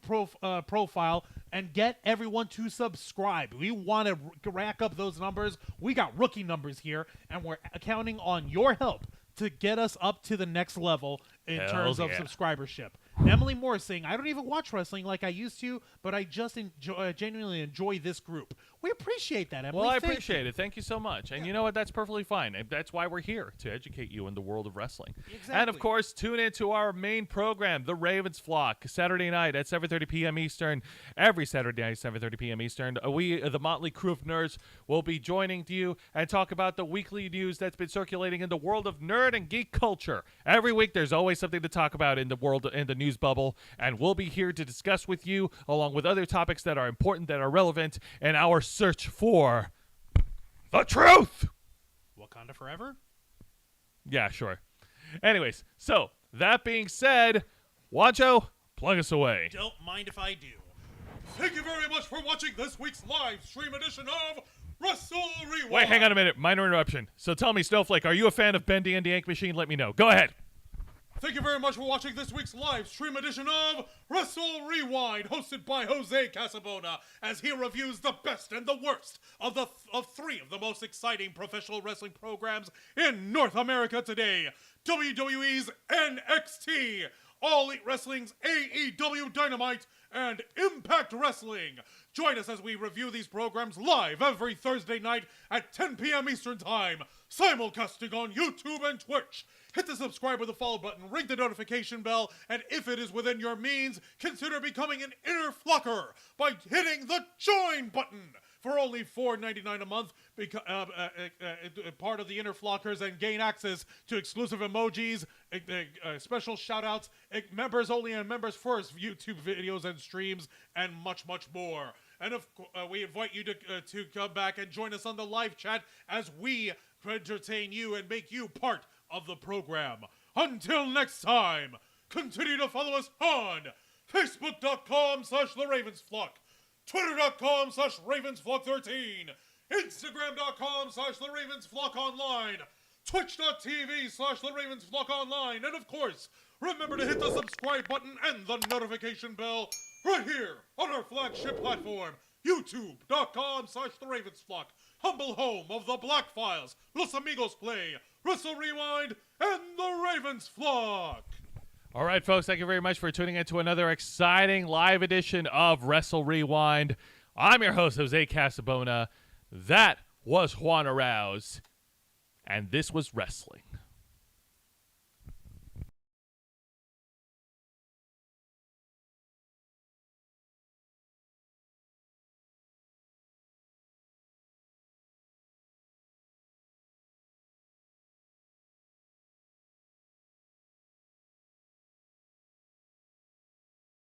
profile, and get everyone to subscribe. We want to rack up those numbers. We got rookie numbers here, and we're counting on your help to get us up to the next level in terms of subscribership. Emily Moore is saying, I don't even watch wrestling like I used to, but I just genuinely enjoy this group. We appreciate that, Emily. Well, I appreciate it. Thank you so much. And you know what? That's perfectly fine. That's why we're here, to educate you in the world of wrestling. Exactly. And, of course, tune in to our main program, The Ravens Flock, Saturday night at 7:30 p.m. Eastern. Every Saturday night, 7:30 p.m. Eastern. We, the motley crew of nerds, will be joining you and talk about the weekly news that's been circulating in the world of nerd and geek culture. Every week, there's always something to talk about in the world, in the news bubble, and we'll be here to discuss with you, along with other topics that are important, that are relevant, in our search for the truth. Wakanda forever? Yeah, sure. Anyways, so that being said, Wancho, plug us away. Don't mind if I do. Thank you very much for watching this week's live stream edition of Wrestle Rewind. Wait, hang on a minute. Minor interruption. So tell me, Snowflake, are you a fan of Bendy and the Ink Machine? Let me know. Go ahead. Thank you very much for watching this week's live stream edition of Wrestle Rewind, hosted by Jose Casabona, as he reviews the best and the worst of three of the most exciting professional wrestling programs in North America today: WWE's NXT, All Elite Wrestling's AEW Dynamite, and Impact Wrestling. Join us as we review these programs live every Thursday night at 10 p.m. Eastern Time, simulcasting on YouTube and Twitch. Hit the subscribe or the follow button, ring the notification bell, and if it is within your means, consider becoming an inner flocker by hitting the join button. For only $4.99 a month, part of the Inner Flockers, and gain access to exclusive emojis, special shout-outs, members only and members first YouTube videos and streams, and much, much more. And we invite you to come back and join us on the live chat as we entertain you and make you part of the program. Until next time, continue to follow us on Facebook.com/TheRavensFlock, Twitter.com/RavensFlock13, Instagram.com/TheRavensFlockOnline, Twitch.tv/TheRavensFlockOnline, and of course, remember to hit the subscribe button and the notification bell right here on our flagship platform, YouTube.com/TheRavensFlock, humble home of the Black Files, Los Amigos Play, Wrestle Rewind, and the Ravens Flock. All right, folks, thank you very much for tuning in to another exciting live edition of Wrestle Rewind. I'm your host, Jose Casabona. That was Juan Arouse, and this was wrestling.